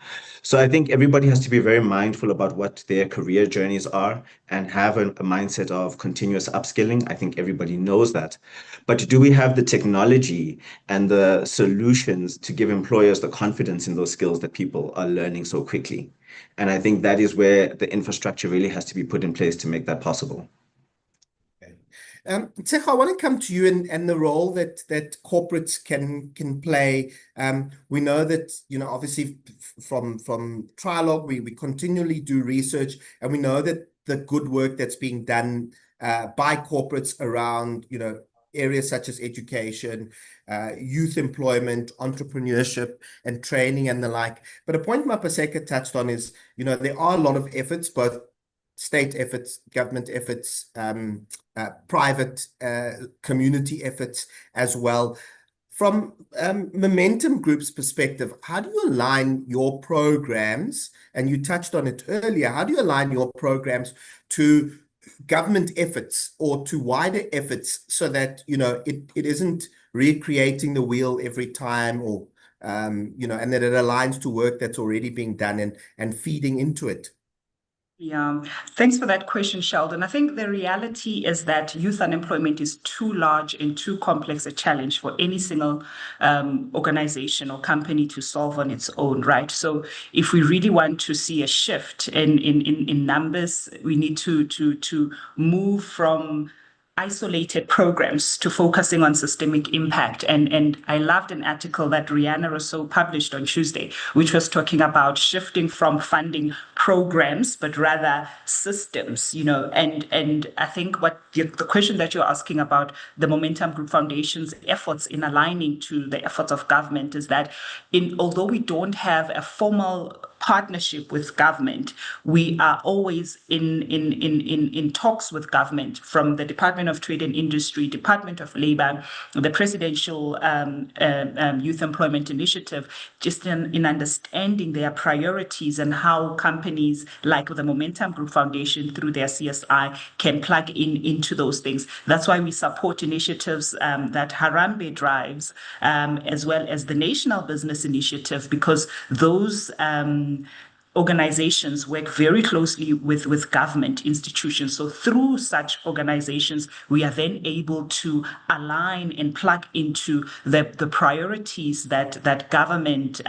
So I think everybody has to be very mindful about what their career journeys are and have a mindset of continuous upskilling. I think everybody knows that. But do we have the technology and the solutions to give employers the confidence in those skills that people are learning so quickly? And I think that is where the infrastructure really has to be put in place to make that possible. Tsecho, I want to come to you and the role that corporates can play. We know that, obviously from Trialogue, we continually do research, and we know that the good work that's being done by corporates around, areas such as education, youth employment, entrepreneurship, and training and the like. But a point Mapaseka touched on is, there are a lot of efforts, both state efforts, government efforts, private community efforts as well. From Momentum Group's perspective, how do you align your programs, and you touched on it earlier, how do you align your programs to government efforts or to wider efforts so that, it isn't recreating the wheel every time, or, and that it aligns to work that's already being done and feeding into it? Yeah, thanks for that question, Sheldon. I think the reality is that youth unemployment is too large and too complex a challenge for any single organization or company to solve on its own, right? So if we really want to see a shift in numbers, we need to move from isolated programs to focusing on systemic impact. And I loved an article that Rihanna Rousseau published on Tuesday, which was talking about shifting from funding programs, but rather systems, and I think what the question that you're asking about the Momentum Group Foundation's efforts in aligning to the efforts of government is that although we don't have a formal partnership with government, we are always in talks with government, from the Department of Trade and Industry, Department of Labor, the Presidential Youth Employment Initiative, just in understanding their priorities and how companies like the Momentum Group Foundation through their CSI can plug into those things. That's why we support initiatives that Harambee drives, as well as the National Business Initiative, because those organizations work very closely with government institutions. So through such organizations, we are then able to align and plug into the priorities that government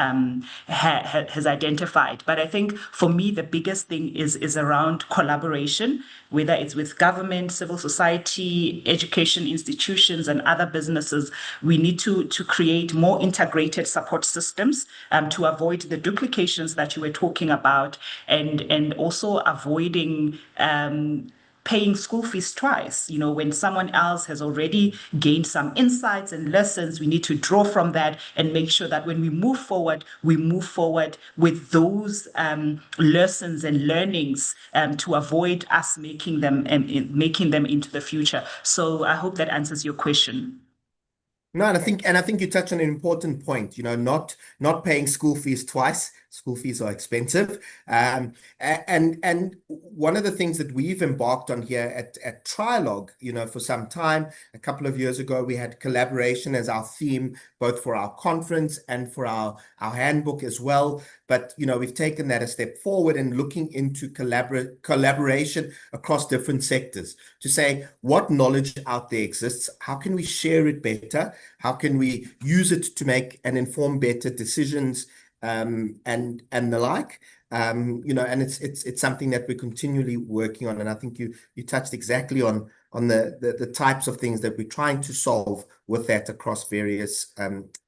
has identified. But I think for me, the biggest thing is around collaboration, whether it's with government, civil society, education institutions, and other businesses. We need to create more integrated support systems to avoid the duplications that you were talking about, and also avoiding paying school fees twice. When someone else has already gained some insights and lessons, we need to draw from that and make sure that when we move forward with those lessons and learnings to avoid us making them into the future. So I hope that answers your question. No, and I think you touched on an important point, not paying school fees twice. School fees are expensive. And one of the things that we've embarked on here at Trialogue, for some time, a couple of years ago, we had collaboration as our theme, both for our conference and for our handbook as well. But, we've taken that a step forward and looking into collaboration across different sectors to say what knowledge out there exists, how can we share it better, how can we use it to make and inform better decisions, and the like, and it's something that we're continually working on. And I think you touched exactly on the types of things that we're trying to solve with that across various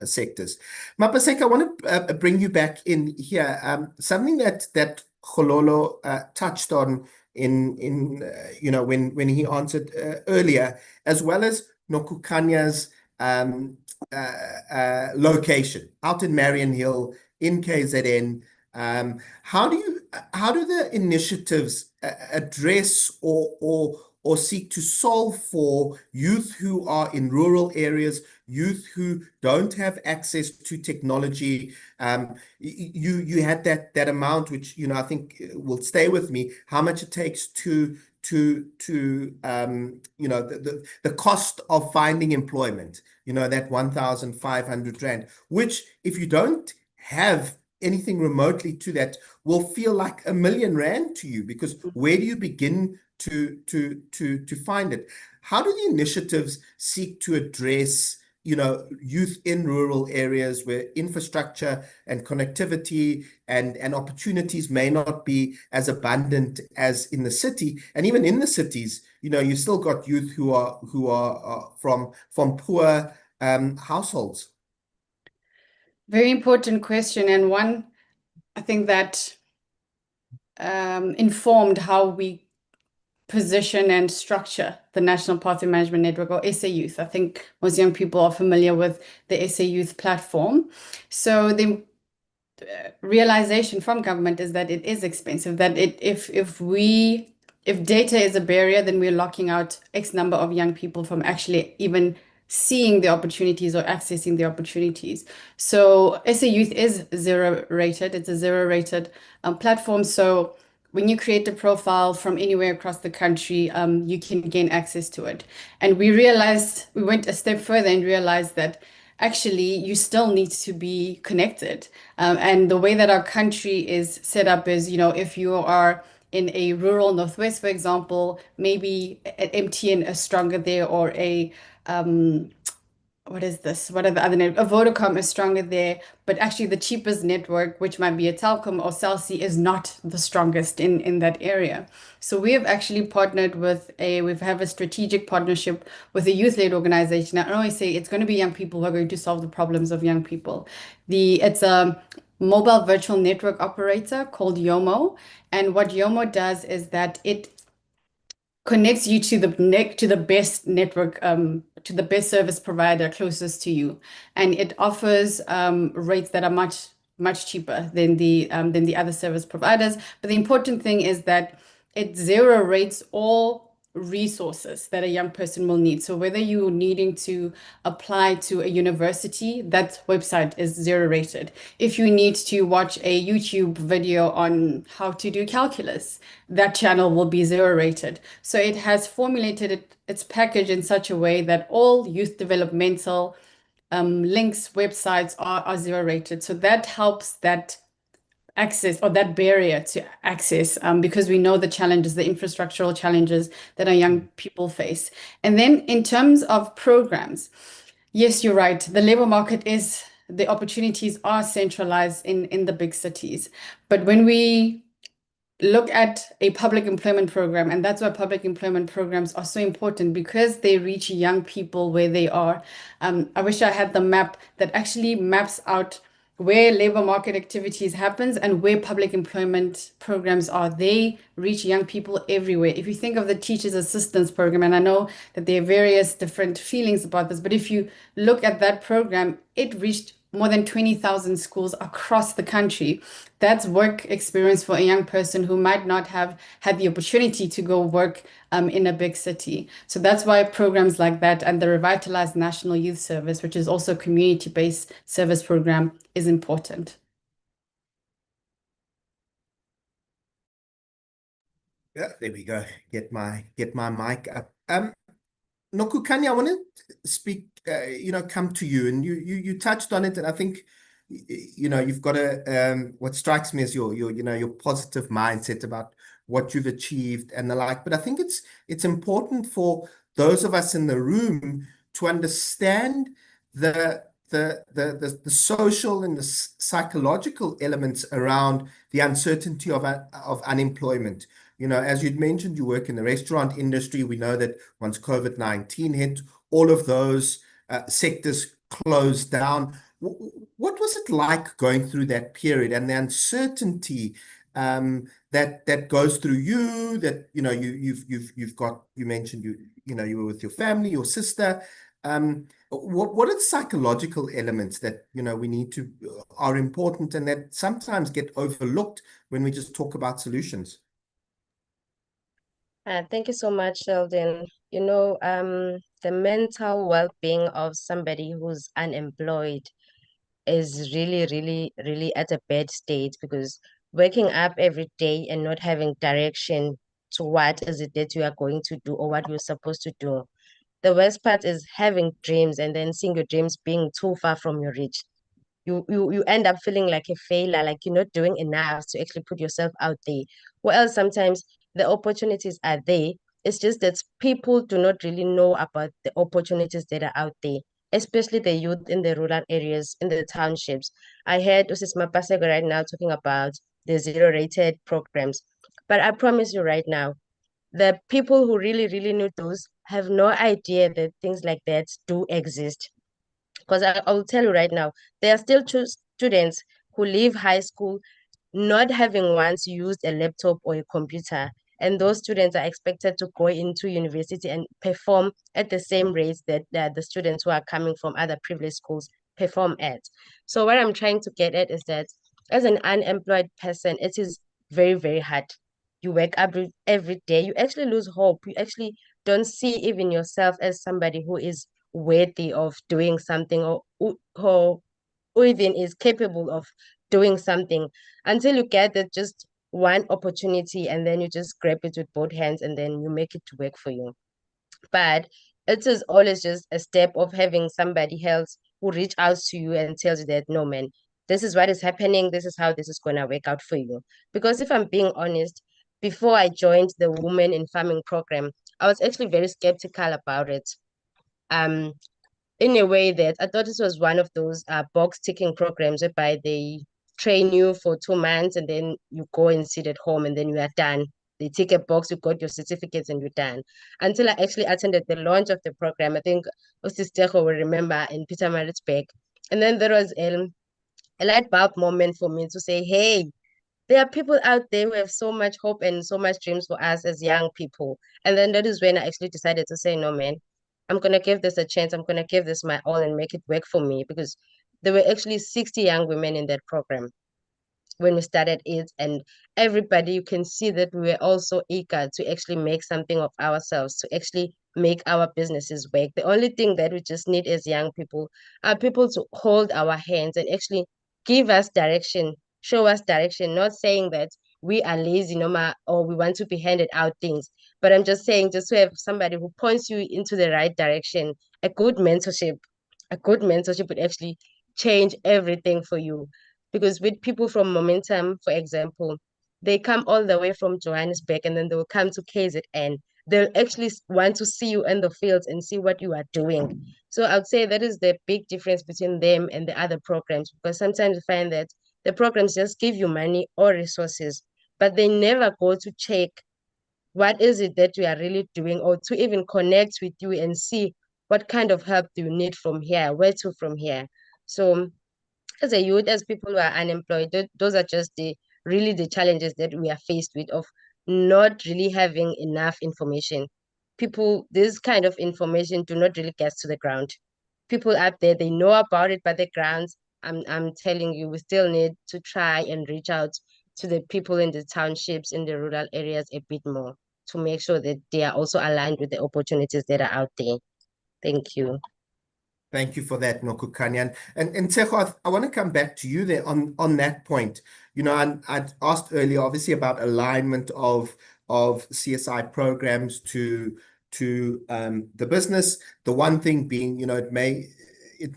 sectors. Mapaseka, I want to bring you back in here. Something that Khololo touched on in when he answered earlier, as well as Nokukanya's location out in Marion Hill in KZN. How do the initiatives address or or seek to solve for youth who are in rural areas, youth who don't have access to technology. You had that amount, which I think will stay with me, how much it takes to the cost of finding employment, that 1,500 rand, which if you don't have anything remotely to that will feel like R1 million to you, because where do you begin to find it? How do the initiatives seek to address youth in rural areas where infrastructure and connectivity and opportunities may not be as abundant as in the city? And even in the cities, you still got youth who are from poor households. Very important question, and one I think that informed how we position and structure the National Pathway Management Network, or SA Youth. I think most young people are familiar with the SA Youth platform. So the realization from government is that it is expensive, that if data is a barrier, then we're locking out X number of young people from actually even seeing the opportunities or accessing the opportunities. So SA Youth is zero rated. It's a zero rated platform. So when you create a profile from anywhere across the country, you can gain access to it. And we went a step further and realized that actually you still need to be connected. And the way that our country is set up is, if you are in a rural Northwest, for example, maybe an MTN is stronger there, or what is this? What are the other networks? A Vodacom is stronger there, but actually the cheapest network, which might be a Telkom or Cell C, is not the strongest in that area. So we have actually partnered with we have a strategic partnership with a youth-led organization. I always say it's going to be young people who are going to solve the problems of young people. It's a mobile virtual network operator called Yomo. And what Yomo does is that it connects you to the best network, to the best service provider closest to you, and it offers rates that are much cheaper than the other service providers. But the important thing is that it zero rates all resources that a young person will need. So whether you're needing to apply to a university, that website is zero rated. If you need to watch a YouTube video on how to do calculus, that channel will be zero rated. So it has formulated its package in such a way that all youth developmental links, websites are zero rated. So that helps that access, or that barrier to access, because we know the challenges, the infrastructural challenges that our young people face. And then in terms of programs, yes, you're right. The labor market the opportunities are centralized in the big cities. But when we look at a public employment program, and that's why public employment programs are so important, because they reach young people where they are. I wish I had the map that actually maps out where labor market activities happens and where public employment programs are. They reach young people everywhere. If you think of the teachers assistance program, and I know that there are various different feelings about this, but if you look at that program, it reached more than 20,000 schools across the country. That's work experience for a young person who might not have had the opportunity to go work in a big city. So that's why programs like that and the Revitalized National Youth Service, which is also a community-based service program, is important. Yeah, there we go. Get my mic up. Nokukanya, I want to speak, come to you, and you touched on it, and I think, you've got what strikes me as your positive mindset about what you've achieved and the like. But I think it's important for those of us in the room to understand the social and the psychological elements around the uncertainty of unemployment. As you'd mentioned, you work in the restaurant industry. We know that once COVID-19 hit, all of those sectors closed down. What was it like going through that period and the uncertainty that goes through you? That you've got. You mentioned you were with your family, your sister. What are the psychological elements that we are important and that sometimes get overlooked when we just talk about solutions? Thank you so much, Sheldon. You know, the mental well-being of somebody who's unemployed is really, really, really at a bad state, because waking up every day and not having direction to what is it that you are going to do or what you're supposed to do. The worst part is having dreams and then seeing your dreams being too far from your reach. You end up feeling like a failure, like you're not doing enough to actually put yourself out there. Or else sometimes the opportunities are there. It's just that people do not really know about the opportunities that are out there, especially the youth in the rural areas, in the townships. I heard Usis Mapasego right now talking about the zero-rated programs. But I promise you right now, the people who really, really need those have no idea that things like that do exist. Because I will tell you right now, there are still students who leave high school not having once used a laptop or a computer. And those students are expected to go into university and perform at the same rates that the students who are coming from other privileged schools perform at. So what I'm trying to get at is that as an unemployed person, it is very, very hard. You wake up every day, you actually lose hope. You actually don't see even yourself as somebody who is worthy of doing something, or even is capable of doing something, until you get that just one opportunity and then you just grab it with both hands and then you make it to work for you. But it is always just a step of having somebody else who reach out to you and tells you that, no, man, this is what is happening. This is how this is going to work out for you. Because if I'm being honest, before I joined the Women in Farming program, I was actually very skeptical about it. Um, in a way that I thought this was one of those box ticking programs whereby they train you for 2 months and then you go and sit at home and then you are done. They tick a box, you got your certificates and you're done. Until I actually attended the launch of the program, I think Ostistejo will remember in Peter Maritzburg. And then there was a light bulb moment for me to say, hey, there are people out there who have so much hope and so much dreams for us as young people. And then that is when I actually decided to say, no, man, I'm going to give this a chance. I'm going to give this my all and make it work for me, because there were actually 60 young women in that program when we started it, and everybody, you can see that we were also eager to actually make something of ourselves, to actually make our businesses work. The only thing that we just need as young people are people to hold our hands and actually give us direction, show us direction, not saying that we are lazy no matter, or we want to be handed out things, but I'm just saying just to have somebody who points you into the right direction. A good mentorship would actually change everything for you, because with people from Momentum, for example, they come all the way from Johannesburg and then they will come to KZN. They'll actually want to see you in the fields and see what you are doing. So I would say that is the big difference between them and the other programs, because sometimes you find that the programs just give you money or resources, but they never go to check what is it that you are really doing, or to even connect with you and see what kind of help do you need from here, where to from here. So as a youth, as people who are unemployed, those are just the challenges that we are faced with, of not really having enough information. People, this kind of information do not really get to the ground. People out there, they know about it, but the grounds, I'm telling you, we still need to try and reach out to the people in the townships, in the rural areas a bit more, to make sure that they are also aligned with the opportunities that are out there. Thank you. Thank you for that, Nokukanya. And Tsecho, I want to come back to you there on that point. You know, I'd asked earlier, obviously, about alignment of CSI programs to the business. The one thing being, you know, it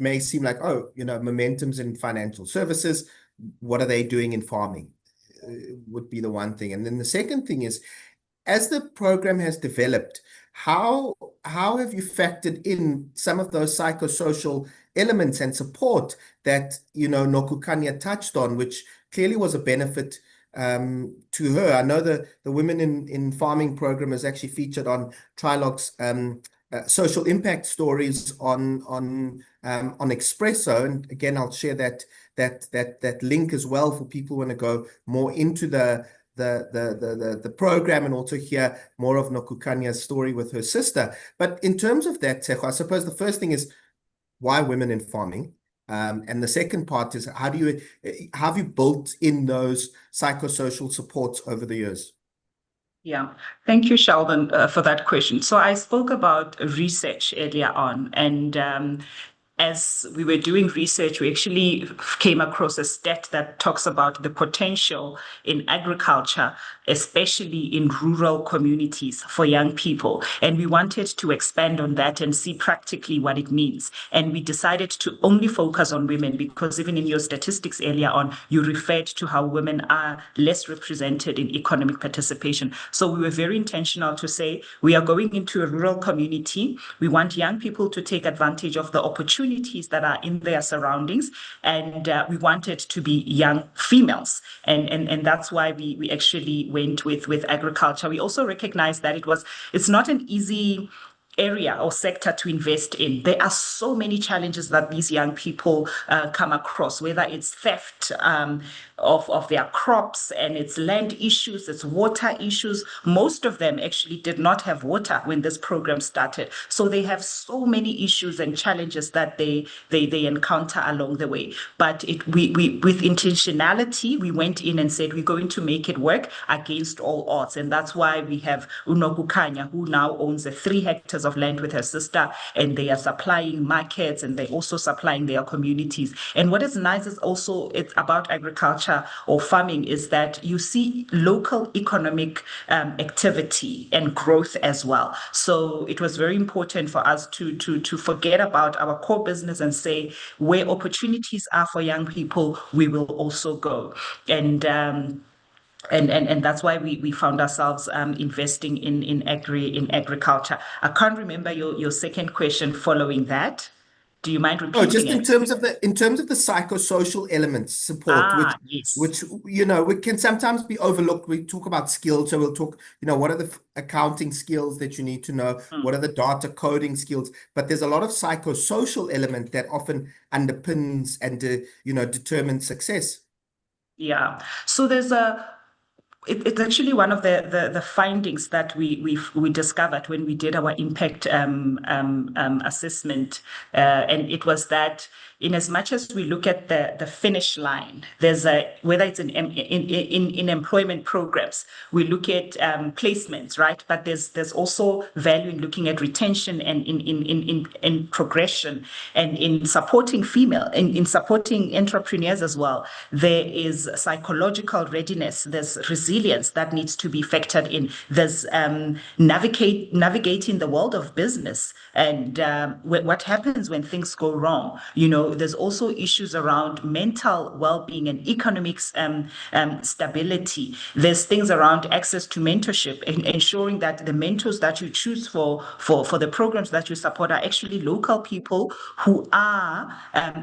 may seem like, oh, you know, Momentum's in financial services. What are they doing in farming? Would be the one thing. And then the second thing is, as the program has developed, how have you factored in some of those psychosocial elements and support that, you know, Nokukanya touched on, which clearly was a benefit to her? I know the Women in Farming program is actually featured on Trialogue's social impact stories on Expresso, and again, I'll share that link as well for people who want to go more into the program and also hear more of Nokukanya's story with her sister. But in terms of that, Tsecho, I suppose the first thing is, why women in farming? And the second part is, how have you built in those psychosocial supports over the years? Yeah, thank you, Sheldon, for that question. So I spoke about research earlier on, and as we were doing research, we actually came across a stat that talks about the potential in agriculture, especially in rural communities for young people. And we wanted to expand on that and see practically what it means. And we decided to only focus on women because even in your statistics earlier on, you referred to how women are less represented in economic participation. So we were very intentional to say we are going into a rural community. We want young people to take advantage of the opportunities that are in their surroundings. And we wanted to be young females. And that's why we actually went with agriculture. We also recognized that it's not an easy area or sector to invest in. There are so many challenges that these young people come across, whether it's theft of their crops and it's land issues, it's water issues. Most of them actually did not have water when this program started. So they have so many issues and challenges that they encounter along the way. But we with intentionality, we went in and said, we're going to make it work against all odds. And that's why we have Unokukanya, who now owns 3 hectares of land with her sister, and they are supplying markets and they're also supplying their communities. And what is nice is also it's about agriculture or farming is that you see local economic activity and growth as well. So it was very important for us to forget about our core business and say where opportunities are for young people, we will also go. And that's why we found ourselves investing in agriculture. I can't remember your second question following that. Do you mind Oh, repeating just it? in terms of the psychosocial elements support, Yes. which we can sometimes be overlooked. We talk about skills, so we'll talk, what are the accounting skills that you need to know? What are the data coding skills? But there's a lot of psychosocial element that often underpins and determines success. Yeah. So it's actually one of the findings that we discovered when we did our impact assessment, and it was that in as much as we look at the finish line, there's whether it's in employment programs, we look at placements, right? But there's also value in looking at retention and in progression and in supporting in supporting entrepreneurs as well. There is psychological readiness. There's resilience that needs to be factored in. There's navigating the world of business and what happens when things go wrong. There's also issues around mental well-being and economic stability. There's things around access to mentorship and ensuring that the mentors that you choose for the programs that you support are actually local people who are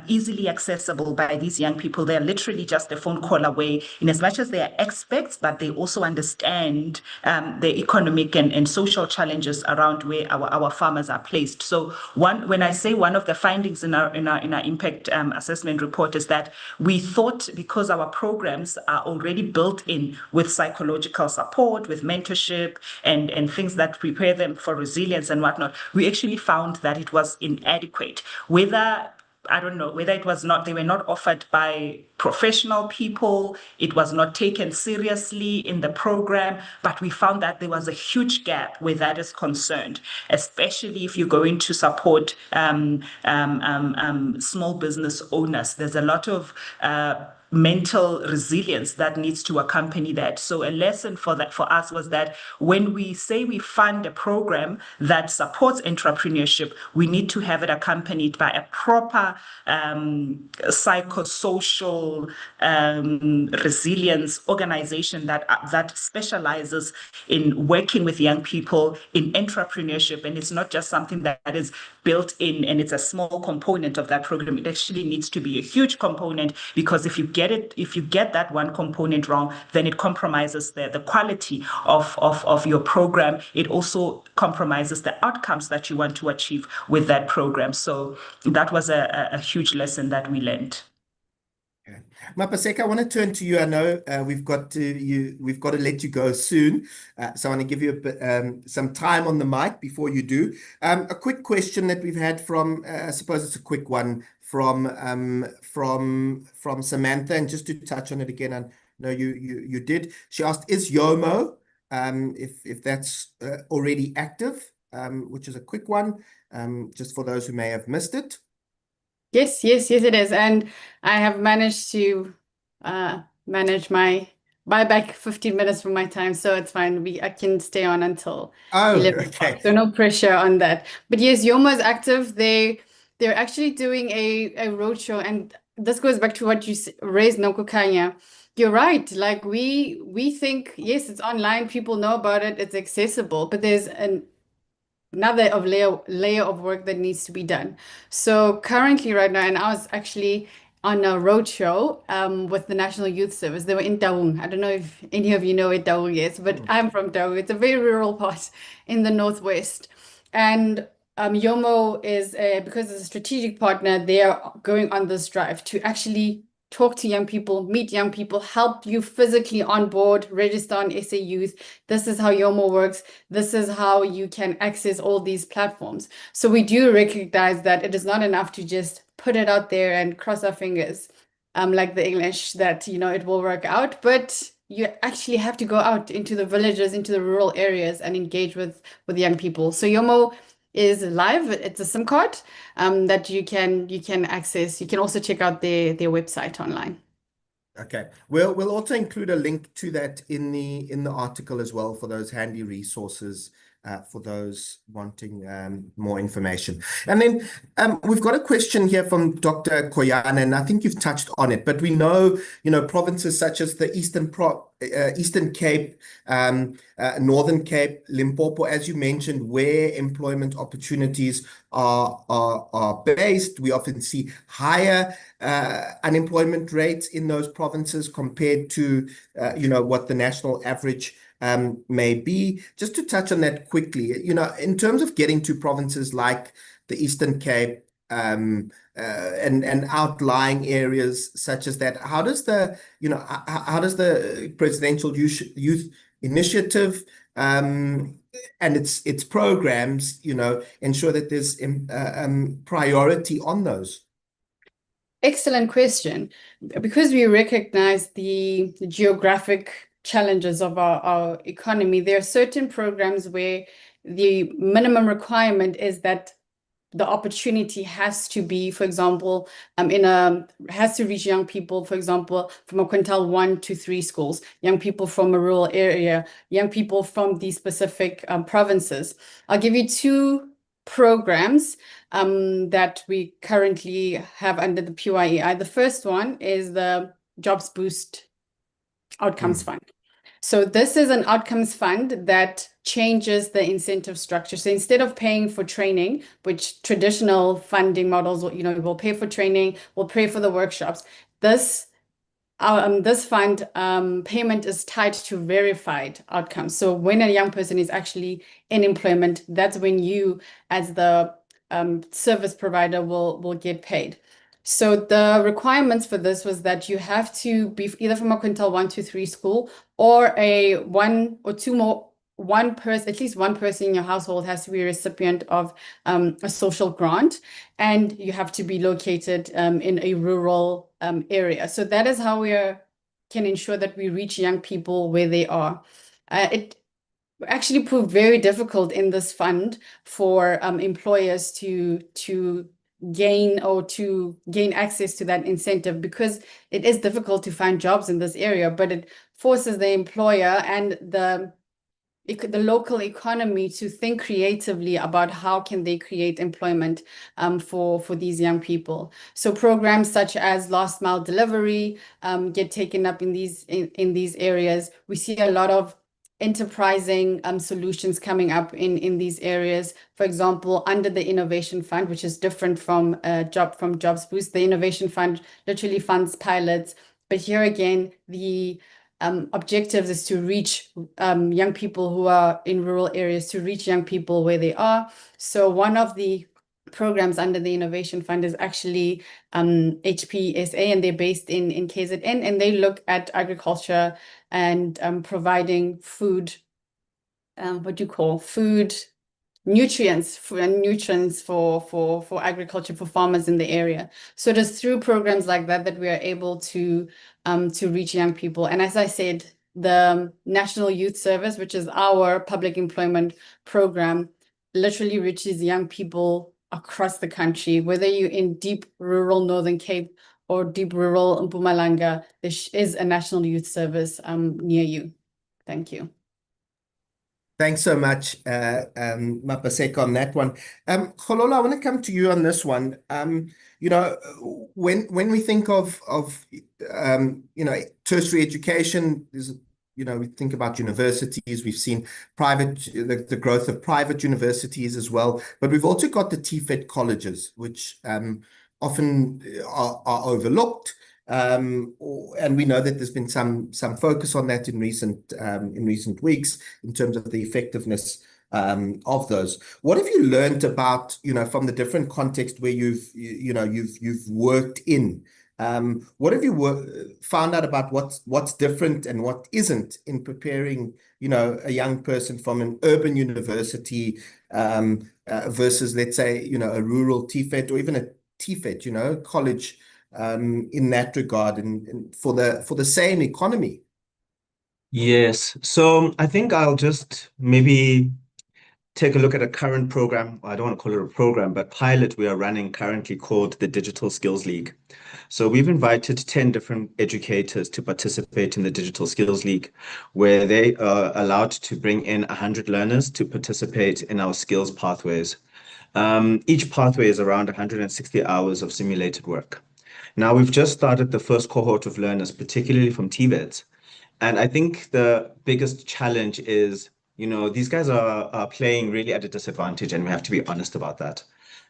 easily accessible by these young people. They're literally just a phone call away, in as much as they are experts, but they also understand the economic and social challenges around where our farmers are placed. So when I say one of the findings in our impact assessment report is that we thought, because our programs are already built in with psychological support, with mentorship and things that prepare them for resilience and whatnot, we actually found that it was inadequate. I don't know whether they were not offered by professional people, it was not taken seriously in the program, but we found that there was a huge gap where that is concerned, especially if you're going to support small business owners. There's a lot of mental resilience that needs to accompany that. So a lesson for us was that when we say we fund a program that supports entrepreneurship, we need to have it accompanied by a proper psychosocial resilience organization that specializes in working with young people in entrepreneurship. And it's not just something that is built in and it's a small component of that program. It actually needs to be a huge component, because if you get that one component wrong, then it compromises the quality of your program. It also compromises the outcomes that you want to achieve with that program. So that was a huge lesson that we learned. Okay. Mapaseka, I want to turn to you. I know we've got to let you go soon, so I want to give you some time on the mic before you do. A quick question that we've had from, I suppose it's a quick one from Samantha, and just to touch on it again, I know you did. She asked, "Is YOMO if that's already active, which is a quick one, just for those who may have missed it. Yes, it is. And I have managed to manage my buyback 15 minutes from my time, so it's fine. I can stay on until Oh, 11 okay. o'clock, so no pressure on that. But yes, Yomo is active. They're actually doing a roadshow, and this goes back to what you raised, Nokukanya. You're right. Like we think, yes, it's online, people know about it, it's accessible, but there's another layer of work that needs to be done. So currently right now, and I was actually on a roadshow with the National Youth Service. They were in Taung. I don't know if any of you know where Taung is, but I'm from Taung. It's a very rural part in the northwest. And Yomo is, because it's a strategic partner, they are going on this drive to actually talk to young people, meet young people, help you physically on board, register on SA Youth. This is how Yomo works. This is how you can access all these platforms. So we do recognize that it is not enough to just put it out there and cross our fingers, like the English, that, it will work out. But you actually have to go out into the villages, into the rural areas, and engage with young people. So Yomo is live. It's a SIM card that you can access. You can also check out their website online. Okay, we'll also include a link to that in the article as well, for those handy resources for those wanting more information. And then we've got a question here from Dr. Koyan, and I think you've touched on it, but we know, provinces such as the Eastern Cape, Northern Cape, Limpopo, as you mentioned, where employment opportunities are based, we often see higher unemployment rates in those provinces compared to what the national average may be. Just to touch on that quickly, in terms of getting to provinces like the Eastern Cape, and outlying areas such as that, how does the Presidential Youth Initiative and its programs, ensure that there's priority on those? Excellent question. Because we recognize the geographic challenges of our economy, there are certain programs where the minimum requirement is that the opportunity has to be, for example, has to reach young people, for example, from a quintile 1 to 3 schools, young people from a rural area, young people from these specific provinces. I'll give you 2 programs that we currently have under the PYEI. The first one is the Jobs Boost Outcomes Fund. So this is an outcomes fund that changes the incentive structure. So instead of paying for training, which traditional funding models, will pay for training, will pay for the workshops, this fund payment is tied to verified outcomes. So when a young person is actually in employment, that's when you, as the service provider, will get paid. So the requirements for this was that you have to be either from a quintile 1 to 3 school, or at least one person in your household has to be a recipient of a social grant, and you have to be located in a rural area. So that is how we can ensure that we reach young people where they are. It actually proved very difficult in this fund for employers to gain access to that incentive, because it is difficult to find jobs in this area, but it forces the employer and the local economy to think creatively about how can they create employment for these young people. So programs such as last mile delivery get taken up in these areas. We see a lot of enterprising solutions coming up in these areas. For example, under the Innovation Fund, which is different from Jobs Boost, the Innovation Fund literally funds pilots. But here again, the objectives is to reach young people who are in rural areas, to reach young people where they are. So one of the programs under the Innovation Fund is actually HPSA, and they're based in KZN, and they look at agriculture and providing food, food nutrients for agriculture, for farmers in the area. So it is through programs like that we are able to reach young people. And as I said, the National Youth Service, which is our public employment program, literally reaches young people across the country, whether you're in deep rural Northern Cape or deep rural Mpumalanga, there is a National Youth Service near you. Thank you. Thanks so much, Mapaseka, on that one. Kgololo, I want to come to you on this one. You know, when we think of you know, tertiary education, you know, we think about universities. We've seen the growth of private universities as well, but we've also got the TVET colleges, which often are overlooked. And we know that there's been some focus on that in recent weeks in terms of the effectiveness of those. What have you learned about, you know, from the different context where you've worked in? What have you found out about what's different and what isn't in preparing, you know, a young person from an urban university versus, let's say, you know, a rural TVET or even a TVET, you know, college, in that regard, and for the same economy? Yes. So I think I'll just maybe take a look at a current program. I don't want to call it a program, but pilot we are running currently called the Digital Skills League. So we've invited 10 different educators to participate in the Digital Skills League, where they are allowed to bring in 100 learners to participate in our skills pathways. Each pathway is around 160 hours of simulated work. Now, we've just started the first cohort of learners, particularly from TVETs. And I think the biggest challenge is, you know, these guys are playing really at a disadvantage, and we have to be honest about that.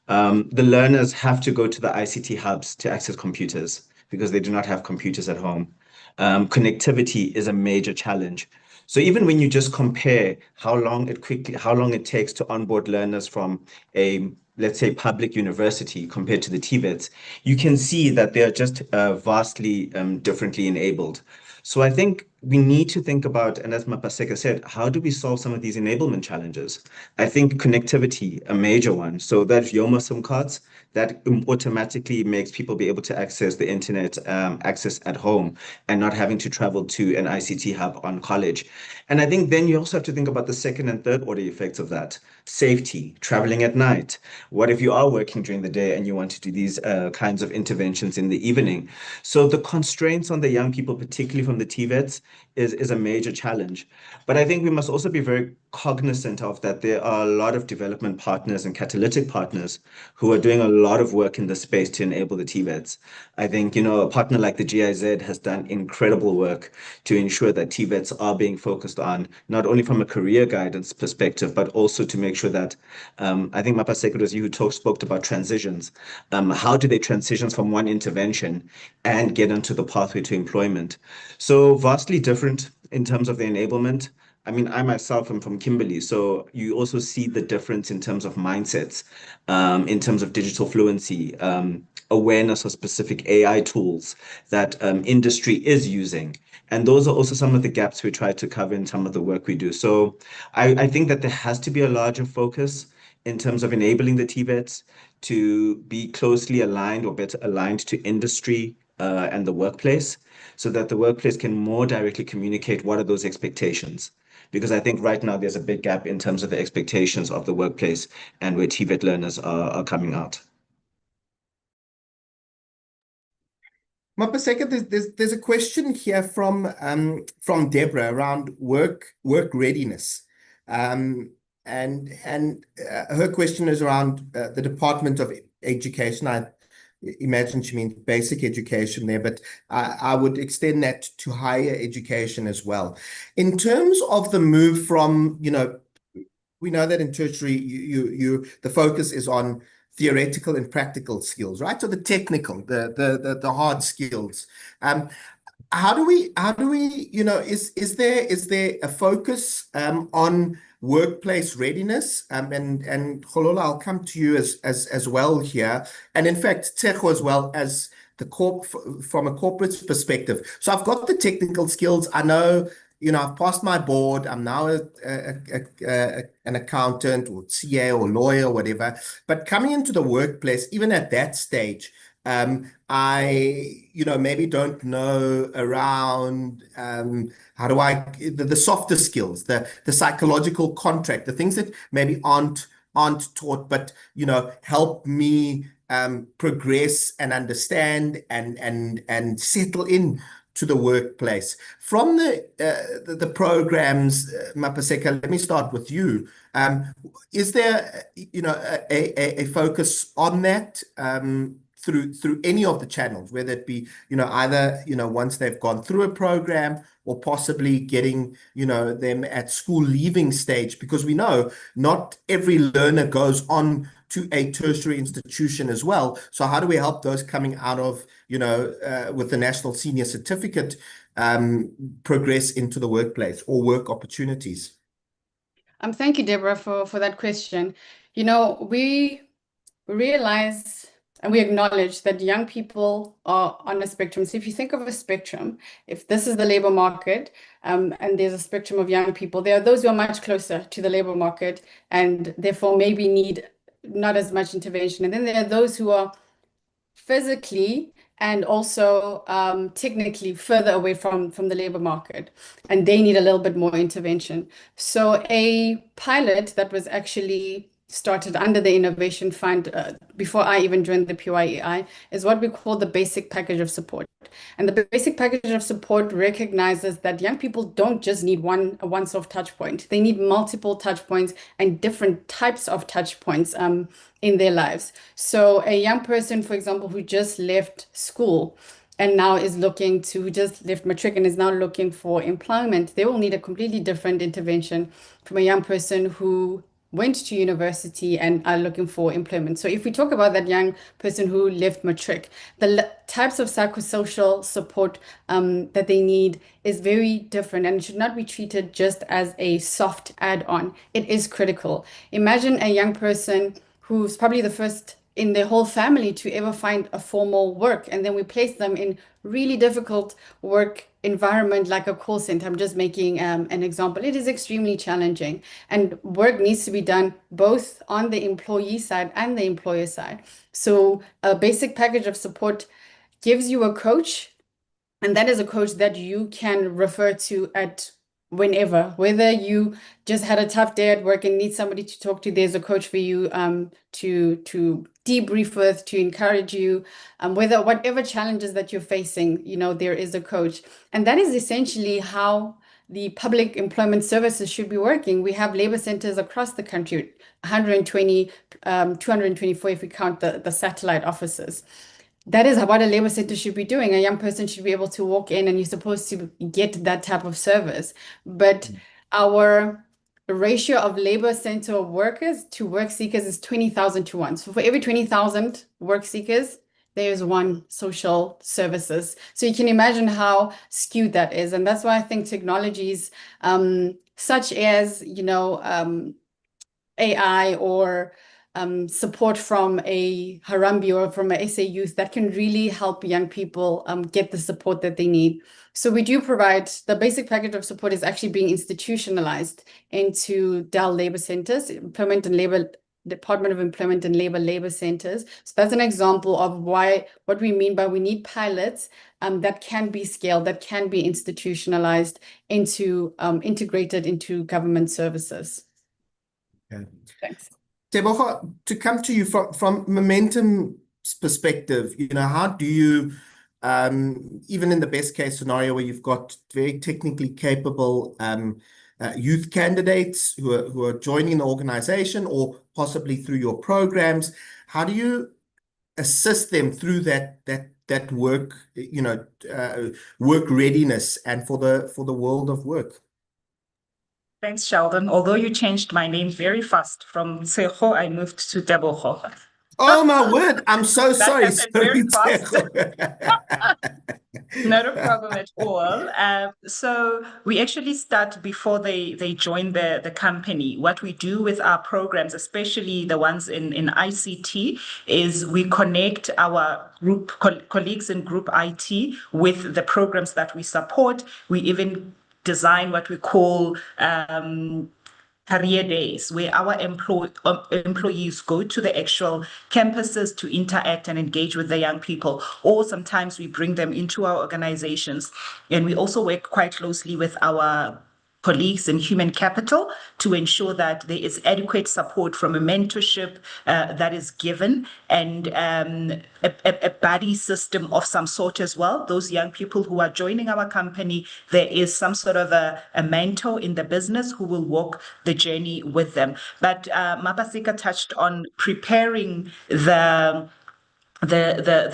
The learners have to go to the ICT hubs to access computers because they do not have computers at home. Connectivity is a major challenge. So even when you just compare how long it takes to onboard learners from a, let's say, public university compared to the TVETs, you can see that they are just vastly differently enabled. So I think we need to think about, and as Mapaseka said, how do we solve some of these enablement challenges? I think connectivity, a major one. So that Yoma SIM cards, that automatically makes people be able to access the internet access at home and not having to travel to an ICT hub on college. And I think then you also have to think about the second and third order effects of that. Safety, traveling at night. What if you are working during the day and you want to do these kinds of interventions in the evening? So the constraints on the young people, particularly from the TVETs, is a major challenge. But I think we must also be very cognizant of that there are a lot of development partners and catalytic partners who are doing a lot of work in the space to enable the TVETs. I think, you know, a partner like the GIZ has done incredible work to ensure that TVETs are being focused on, not only from a career guidance perspective, but also to make sure that, I think Mapaseka was you who spoke about transitions. How do they transition from one intervention and get onto the pathway to employment? So vastly different in terms of the enablement. I mean, I myself am from Kimberley, so you also see the difference in terms of mindsets, in terms of digital fluency, awareness of specific AI tools that industry is using. And those are also some of the gaps we try to cover in some of the work we do. So I think that there has to be a larger focus in terms of enabling the TVETs to be closely aligned or better aligned to industry and the workplace, so that the workplace can more directly communicate what are those expectations. Because I think right now there's a big gap in terms of the expectations of the workplace and where TVET learners are coming out. Mapaseka, there's a question here from Deborah around work readiness, and her question is around the Department of Education. I imagine she means basic education there, but I would extend that to higher education as well. In terms of the move from, you know, we know that in tertiary, the focus is on theoretical and practical skills, right? So the technical, the hard skills. How do we, you know, is there a focus on workplace readiness? And Kgololo, I'll come to you as well here. And in fact, Tsecho as well as from a corporate perspective. So I've got the technical skills. I know, you know, I've passed my board. I'm now an accountant or CA or lawyer or whatever. But coming into the workplace, even at that stage, I, maybe don't know around how do the softer skills, the psychological contract, the things that maybe aren't taught, but help me progress and understand and settle in to the workplace. From the programs, Mapaseka, let me start with you. Is there, a focus on that through any of the channels, whether it be, either, once they've gone through a program or possibly getting, them at school leaving stage, because we know not every learner goes on to a tertiary institution as well. So how do we help those coming out of, with the National Senior Certificate, progress into the workplace or work opportunities? Thank you, Deborah, for that question. We realize and we acknowledge that young people are on a spectrum. So if you think of a spectrum, if this is the labor market, and there's a spectrum of young people, there are those who are much closer to the labor market and therefore maybe need not as much intervention. And then there are those who are physically and also technically further away from the labor market, and they need a little bit more intervention. So a pilot that was actually started under the Innovation Fund before I even joined the PYEI is what we call the basic package of support. And the basic package of support recognizes that young people don't just need a once-off touch point. They need multiple touch points and different types of touch points in their lives. So a young person, for example, who just left school and now who just left matric and is now looking for employment, they will need a completely different intervention from a young person who went to university and are looking for employment. So if we talk about that young person who left matric, the types of psychosocial support that they need is very different and should not be treated just as a soft add-on. It is critical. Imagine a young person who's probably the first in their whole family to ever find a formal work, and then we place them in really difficult work environment like a call center. I'm just making an example. It is extremely challenging, and work needs to be done both on the employee side and the employer side. So a basic package of support gives you a coach, and that is a coach that you can refer to at whenever, whether you just had a tough day at work and need somebody to talk to, there's a coach for you to debrief with, to encourage you, whatever challenges that you're facing, there is a coach. And that is essentially how the public employment services should be working. We have labor centers across the country, 120, 224 if we count the satellite offices. That is what a labor center should be doing. A young person should be able to walk in and you're supposed to get that type of service. But our ratio of labor center workers to work seekers is 20,000 to 1. So for every 20,000 work seekers, there's one social services. So you can imagine how skewed that is. And that's why I think technologies such as, AI or support from a Harambee or from a SA Youth that can really help young people get the support that they need. So we do provide, the basic package of support is actually being institutionalized into DEL labor centers, Department of Employment and Labor centers. So that's an example of what we mean by we need pilots that can be scaled, that can be institutionalized integrated into government services. Okay. Thanks. Tebogo, to come to you from Momentum's perspective, how do you, even in the best case scenario where you've got very technically capable youth candidates who are joining the organization or possibly through your programs, how do you assist them through that work, work readiness and for the world of work? Thanks, Sheldon. Although you changed my name very fast from Tseho, I moved to Tebogo. Oh my word! I'm so sorry. happened very fast. Tebogo. Not a problem at all. So we actually start before they join the company. What we do with our programs, especially the ones in ICT, is we connect our group colleagues in group IT with the programs that we support. We even design what we call career days where our employees go to the actual campuses to interact and engage with the young people, or sometimes we bring them into our organizations. And we also work quite closely with our colleagues in human capital to ensure that there is adequate support from a mentorship that is given, and a buddy system of some sort as well. Those young people who are joining our company, there is some sort of a mentor in the business who will walk the journey with them. But Mapaseka touched on preparing the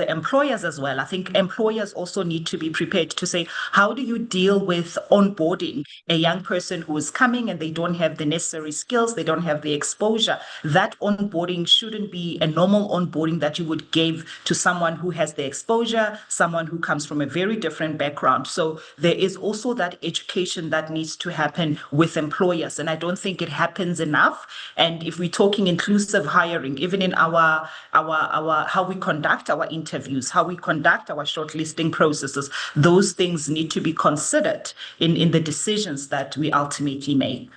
employers as well. I think employers also need to be prepared to say, how do you deal with onboarding a young person who is coming and they don't have the necessary skills, they don't have the exposure? That onboarding shouldn't be a normal onboarding that you would give to someone who has the exposure, someone who comes from a very different background. So there is also that education that needs to happen with employers, and I don't think it happens enough. And if we're talking inclusive hiring, even in our how we conduct our interviews, how we conduct our shortlisting processes, those things need to be considered in the decisions that we ultimately make.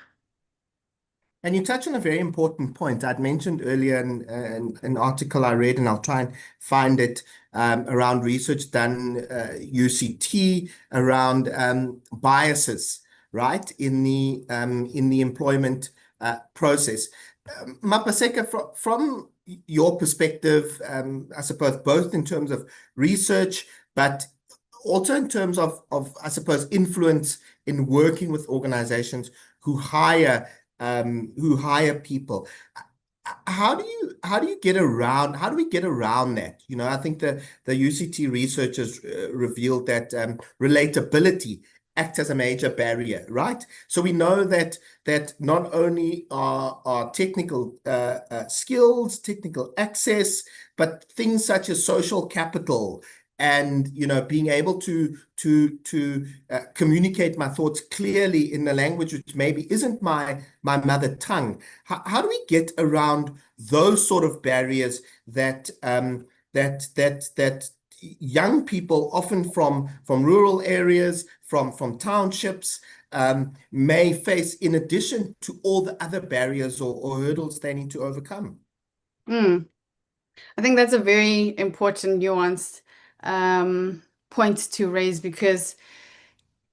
And you touch on a very important point. I'd mentioned earlier in an article I read, and I'll try and find it, around research done UCT around biases, right, in the employment process. Mapaseka, from your perspective, I suppose both in terms of research, but also in terms of I suppose influence in working with organizations who hire people. How do we get around that? You know, I think the UCT researchers revealed that relatability acts as a major barrier, right? So we know that not only are technical skills, technical access, but things such as social capital and, you know, being able to communicate my thoughts clearly in the language which maybe isn't my mother tongue. How do we get around those sort of barriers that young people, often from rural areas, from townships, may face, in addition to all the other barriers or hurdles they need to overcome? I think that's a very important nuanced point to raise, because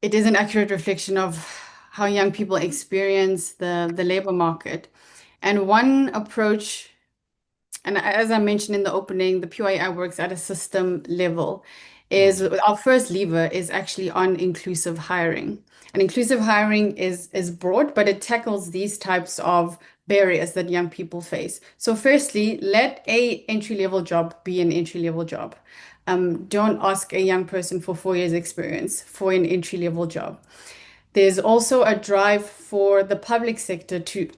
it is an accurate reflection of how young people experience the labor market. And one approach, and as I mentioned in the opening, the PYI works at a system level, is our first lever is actually on inclusive hiring. And inclusive hiring is broad, but it tackles these types of barriers that young people face. So firstly, let a entry-level job be an entry-level job. Don't ask a young person for 4 years experience for an entry-level job. There's also a drive for the private sector to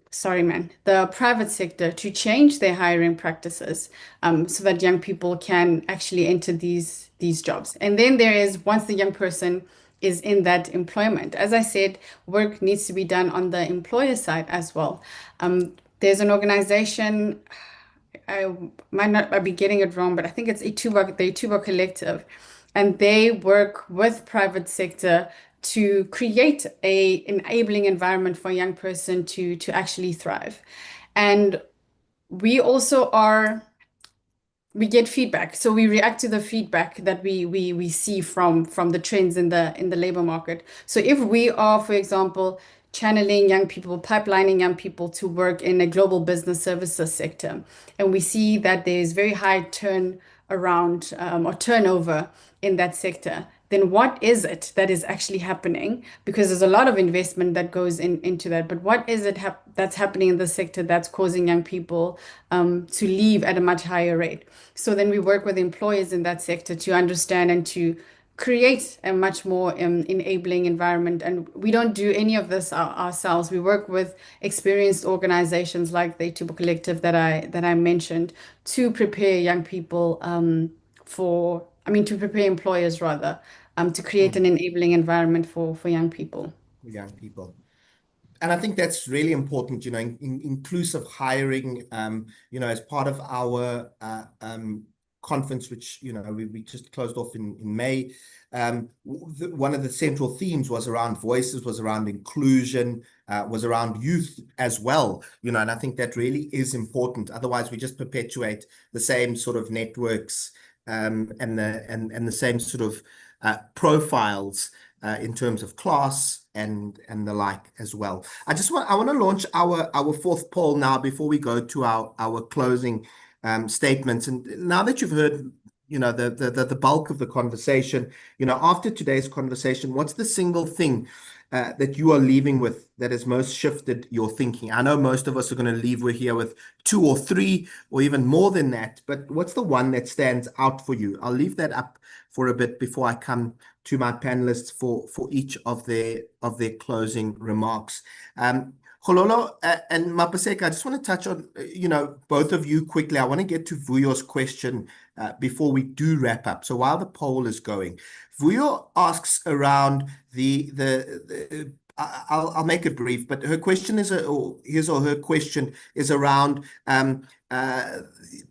change their hiring practices, so that young people can actually enter these jobs. And then there is, once the young person is in that employment, as I said, work needs to be done on the employer side as well. There's an organization, I might be getting it wrong, but I think it's the Ituba Collective, and they work with private sector to create a enabling environment for a young person to actually thrive. And we also we get feedback, so we react to the feedback that we see from the trends in the labor market. So if we are, for example, channeling young people, pipelining young people to work in a global business services sector, and we see that there's very high turnover in that sector, then what is it that is actually happening? Because there's a lot of investment that goes into that, but what is it that's happening in the sector that's causing young people to leave at a much higher rate? So then we work with employers in that sector to understand and to create a much more enabling environment. And we don't do any of this ourselves. We work with experienced organizations like the Ituba Collective that I mentioned, to prepare young people to prepare employers rather, to create an enabling environment for young people. Young people. And I think that's really important, inclusive hiring, as part of our conference, which we just closed off in May, one of the central themes was around voices, was around inclusion, was around youth as well, and I think that really is important. Otherwise, we just perpetuate the same sort of networks, and the same sort of profiles in terms of class and the like as well. I want to launch our fourth poll now before we go to our closing statements. And now that you've heard the bulk of the conversation, after today's conversation, what's the single thing that you are leaving with that has most shifted your thinking? I know most of us are going to leave here with 2 or 3 or even more than that, but what's the one that stands out for you? I'll leave that up for a bit before I come to my panelists for each of their closing remarks. Khololo and Mapaseka, I just want to touch on, both of you quickly. I want to get to Vuyo's question before we do wrap up. So while the poll is going, Vuyo asks around I'll make it brief, but her question is, her question is around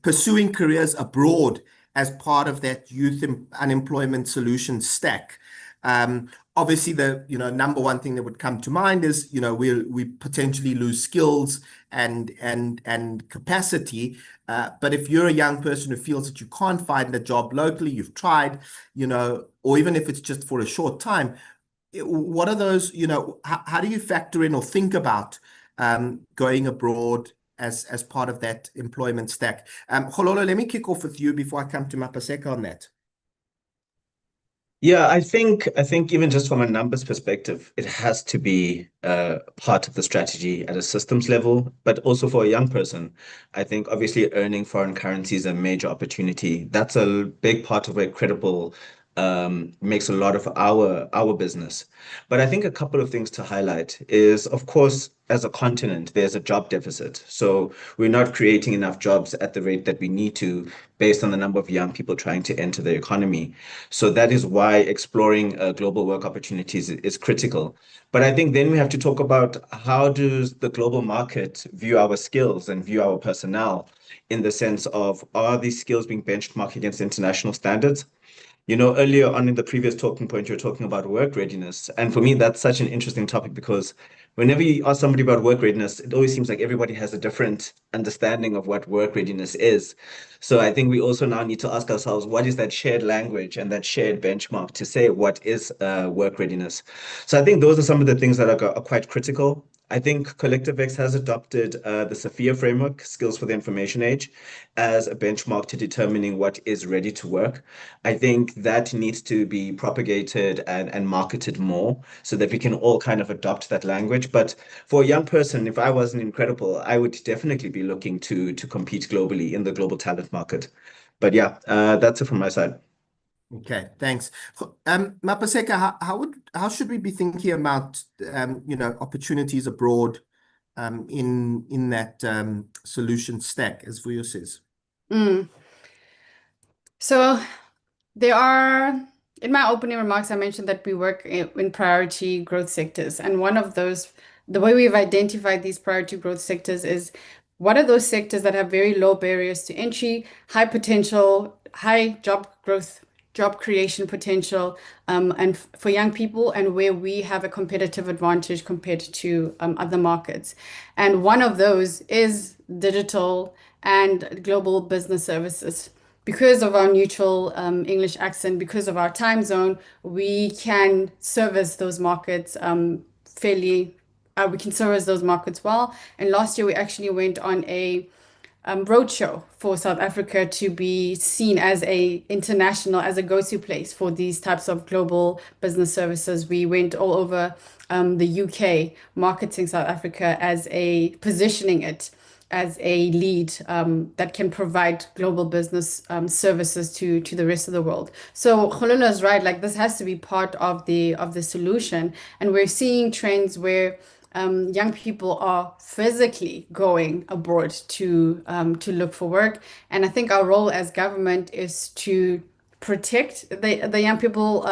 pursuing careers abroad as part of that youth unemployment solution stack. Obviously, the number one thing that would come to mind is we potentially lose skills and capacity. But if you're a young person who feels that you can't find a job locally, you've tried, or even if it's just for a short time, what are those? How do you factor in or think about going abroad as part of that employment stack? Khololo, let me kick off with you before I come to Mapaseka on that. Yeah, I think even just from a numbers perspective, it has to be part of the strategy at a systems level, but also for a young person. I think obviously earning foreign currency is a major opportunity. That's a big part of where Credible makes a lot of our business. But I think a couple of things to highlight is, of course, as a continent, there's a job deficit. So we're not creating enough jobs at the rate that we need to based on the number of young people trying to enter the economy. So that is why exploring global work opportunities is critical. But I think then we have to talk about how does the global market view our skills and view our personnel, in the sense of, are these skills being benchmarked against international standards? Earlier on in the previous talking point, you're talking about work readiness. And for me, that's such an interesting topic, because whenever you ask somebody about work readiness, it always seems like everybody has a different understanding of what work readiness is. So I think we also now need to ask ourselves, what is that shared language and that shared benchmark to say what is work readiness? So I think those are some of the things that are quite critical. I think Collective X has adopted the Sophia framework, Skills for the Information Age, as a benchmark to determining what is ready to work. I think that needs to be propagated and marketed more so that we can all kind of adopt that language. But for a young person, if I wasn't Incredible, I would definitely be looking to compete globally in the global talent market. But yeah, that's it from my side. Okay, thanks. Mapaseka, how should we be thinking about opportunities abroad in that solution stack, as Vuyo says? So there are, in my opening remarks, I mentioned that we work in priority growth sectors. And one of those, the way we've identified these priority growth sectors is, what are those sectors that have very low barriers to entry, high potential, high job growth, job creation potential, and for young people, and where we have a competitive advantage compared to other markets. And one of those is digital and global business services. Because of our neutral English accent, because of our time zone, we can service those markets we can service those markets well. And last year we actually went on a roadshow for South Africa to be seen as a go-to place for these types of global business services. We went all over the UK, marketing South Africa positioning it as a lead that can provide global business services to the rest of the world. So Khololo is right, like this has to be part of the solution. And we're seeing trends where young people are physically going abroad to look for work. And I think our role as government is to protect the young people,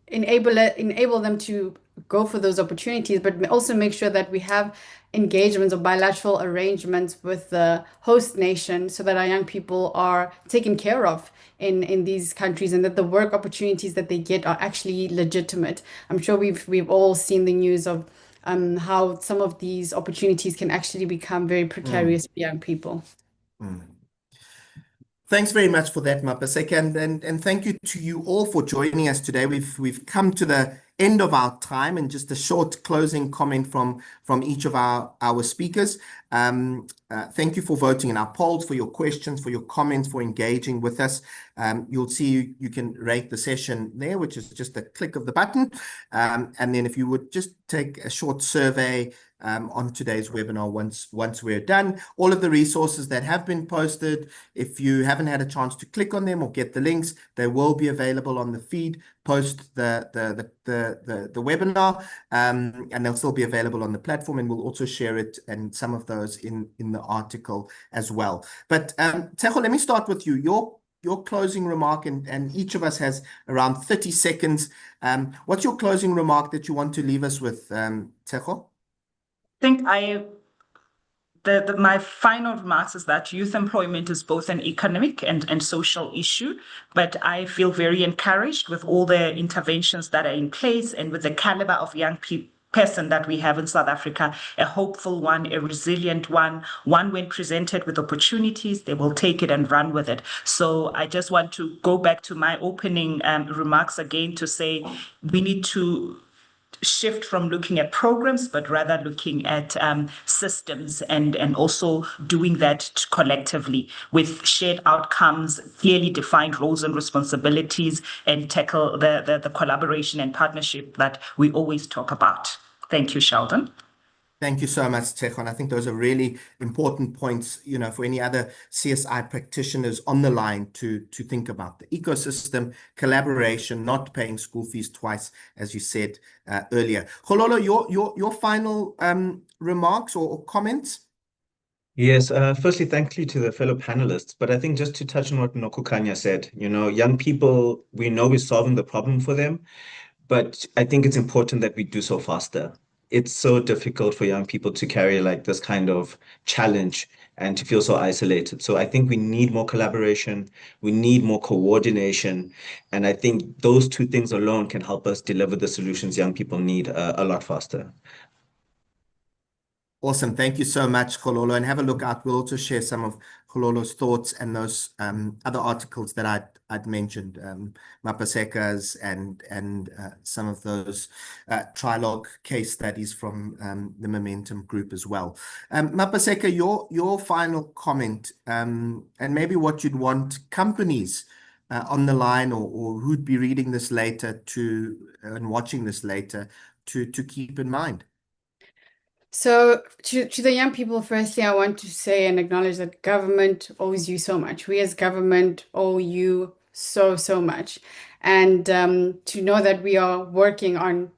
enable them to go for those opportunities, but also make sure that we have engagements or bilateral arrangements with the host nation so that our young people are taken care of in these countries, and that the work opportunities that they get are actually legitimate. I'm sure we've all seen the news of how some of these opportunities can actually become very precarious for young people. Thanks very much for that, Mapaseka, and thank you to you all for joining us today. We've come to the end of our time, and just a short closing comment from each of our speakers. Thank you for voting in our polls, for your questions, for your comments, for engaging with us. You'll see you can rate the session there, which is just a click of the button. And then if you would just take a short survey on today's webinar once we're done. All of the resources that have been posted, if you haven't had a chance to click on them or get the links, they will be available on the feed post the webinar, and they'll still be available on the platform, and we'll also share it and some of those in the article as well. But Tsecho, let me start with you. Your closing remark, and each of us has around 30 seconds. What's your closing remark that you want to leave us with, Tsecho? I think my final remarks is that youth employment is both an economic and social issue, but I feel very encouraged with all the interventions that are in place and with the caliber of young person that we have in South Africa, a hopeful one, a resilient one when presented with opportunities, they will take it and run with it. So I just want to go back to my opening remarks again to say we need to shift from looking at programs, but rather looking at systems and also doing that collectively with shared outcomes, clearly defined roles and responsibilities, and tackle the collaboration and partnership that we always talk about. Thank you, Sheldon. Thank you so much, Tsecho. I think those are really important points, for any other CSI practitioners on the line to think about the ecosystem, collaboration, not paying school fees twice, as you said earlier. Khololo, your final remarks or comments? Yes, firstly, thank you to the fellow panelists. But I think just to touch on what Nokukanya said, young people, we know we're solving the problem for them, but I think it's important that we do so faster. It's so difficult for young people to carry like this kind of challenge and to feel so isolated. So I think we need more collaboration, we need more coordination, and I think those two things alone can help us deliver the solutions young people need a lot faster. Awesome. Thank you so much, Khololo. And have a look out. We'll also share some of Khololo's thoughts and those other articles that I'd mentioned, Mapaseka's and some of those Trialogue case studies from the Momentum Group as well. Mapaseka, your final comment, and maybe what you'd want companies on the line or who'd be reading this later and watching this later to keep in mind. So to the young people, firstly, I want to say and acknowledge that government owes you so much. We as government owe you so much. And to know that we are working on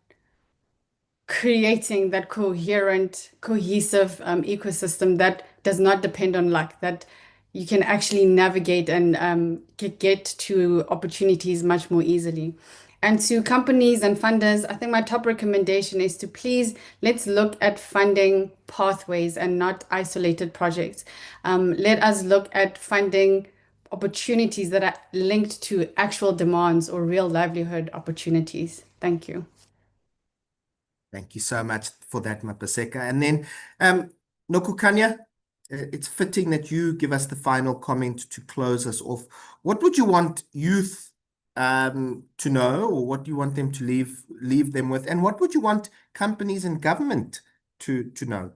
creating that coherent, cohesive ecosystem that does not depend on luck, that you can actually navigate and get to opportunities much more easily. And to companies and funders, I think my top recommendation is to please, let's look at funding pathways and not isolated projects. Let us look at funding opportunities that are linked to actual demands or real livelihood opportunities. Thank you. Thank you so much for that, Mapaseka. And then, Nokukanya, it's fitting that you give us the final comment to close us off. What would you want youth to know, or what do you want them to leave them with? And what would you want companies and government to know?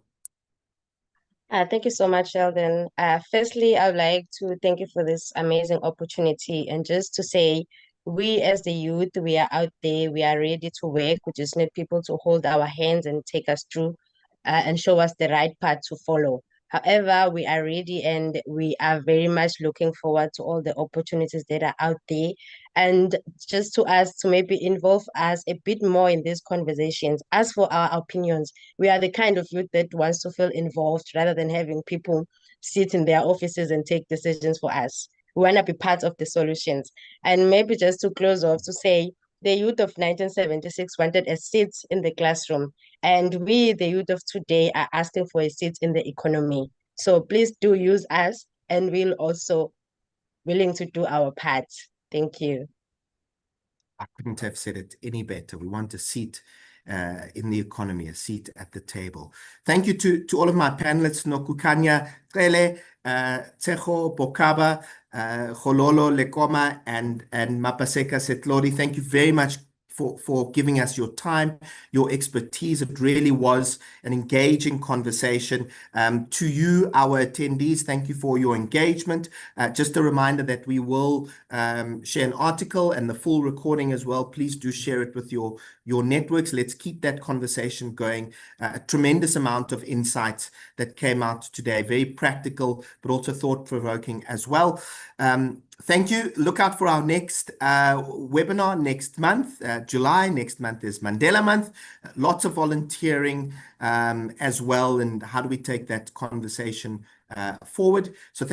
Thank you so much, Sheldon. Firstly, I would like to thank you for this amazing opportunity, and just to say, we as the youth, we are out there, we are ready to work. We just need people to hold our hands and take us through and show us the right path to follow. However, we are ready and we are very much looking forward to all the opportunities that are out there. And just to us to maybe involve us a bit more in these conversations. As for our opinions, we are the kind of youth that wants to feel involved rather than having people sit in their offices and take decisions for us. We want to be part of the solutions. And maybe just to close off, to say, the youth of 1976 wanted a seat in the classroom, and we, the youth of today, are asking for a seat in the economy. So please do use us, and we'll also willing to do our part. Thank you. I couldn't have said it any better. We want a seat in the economy, a seat at the table. Thank you to all of my panelists, Nokukanya, Cele, Tsecho, Bokaba, Hololo, Lekoma, and Mapaseka Setlori. Thank you very much for giving us your time, your expertise. It really was an engaging conversation. To you, our attendees, thank you for your engagement. Just a reminder that we will share an article and the full recording as well. Please do share it with your networks. Let's keep that conversation going. A tremendous amount of insights that came out today, very practical, but also thought-provoking as well. Thank you. Look out for our next webinar next month, July. Next month is Mandela Month. Lots of volunteering as well. And how do we take that conversation forward? So thank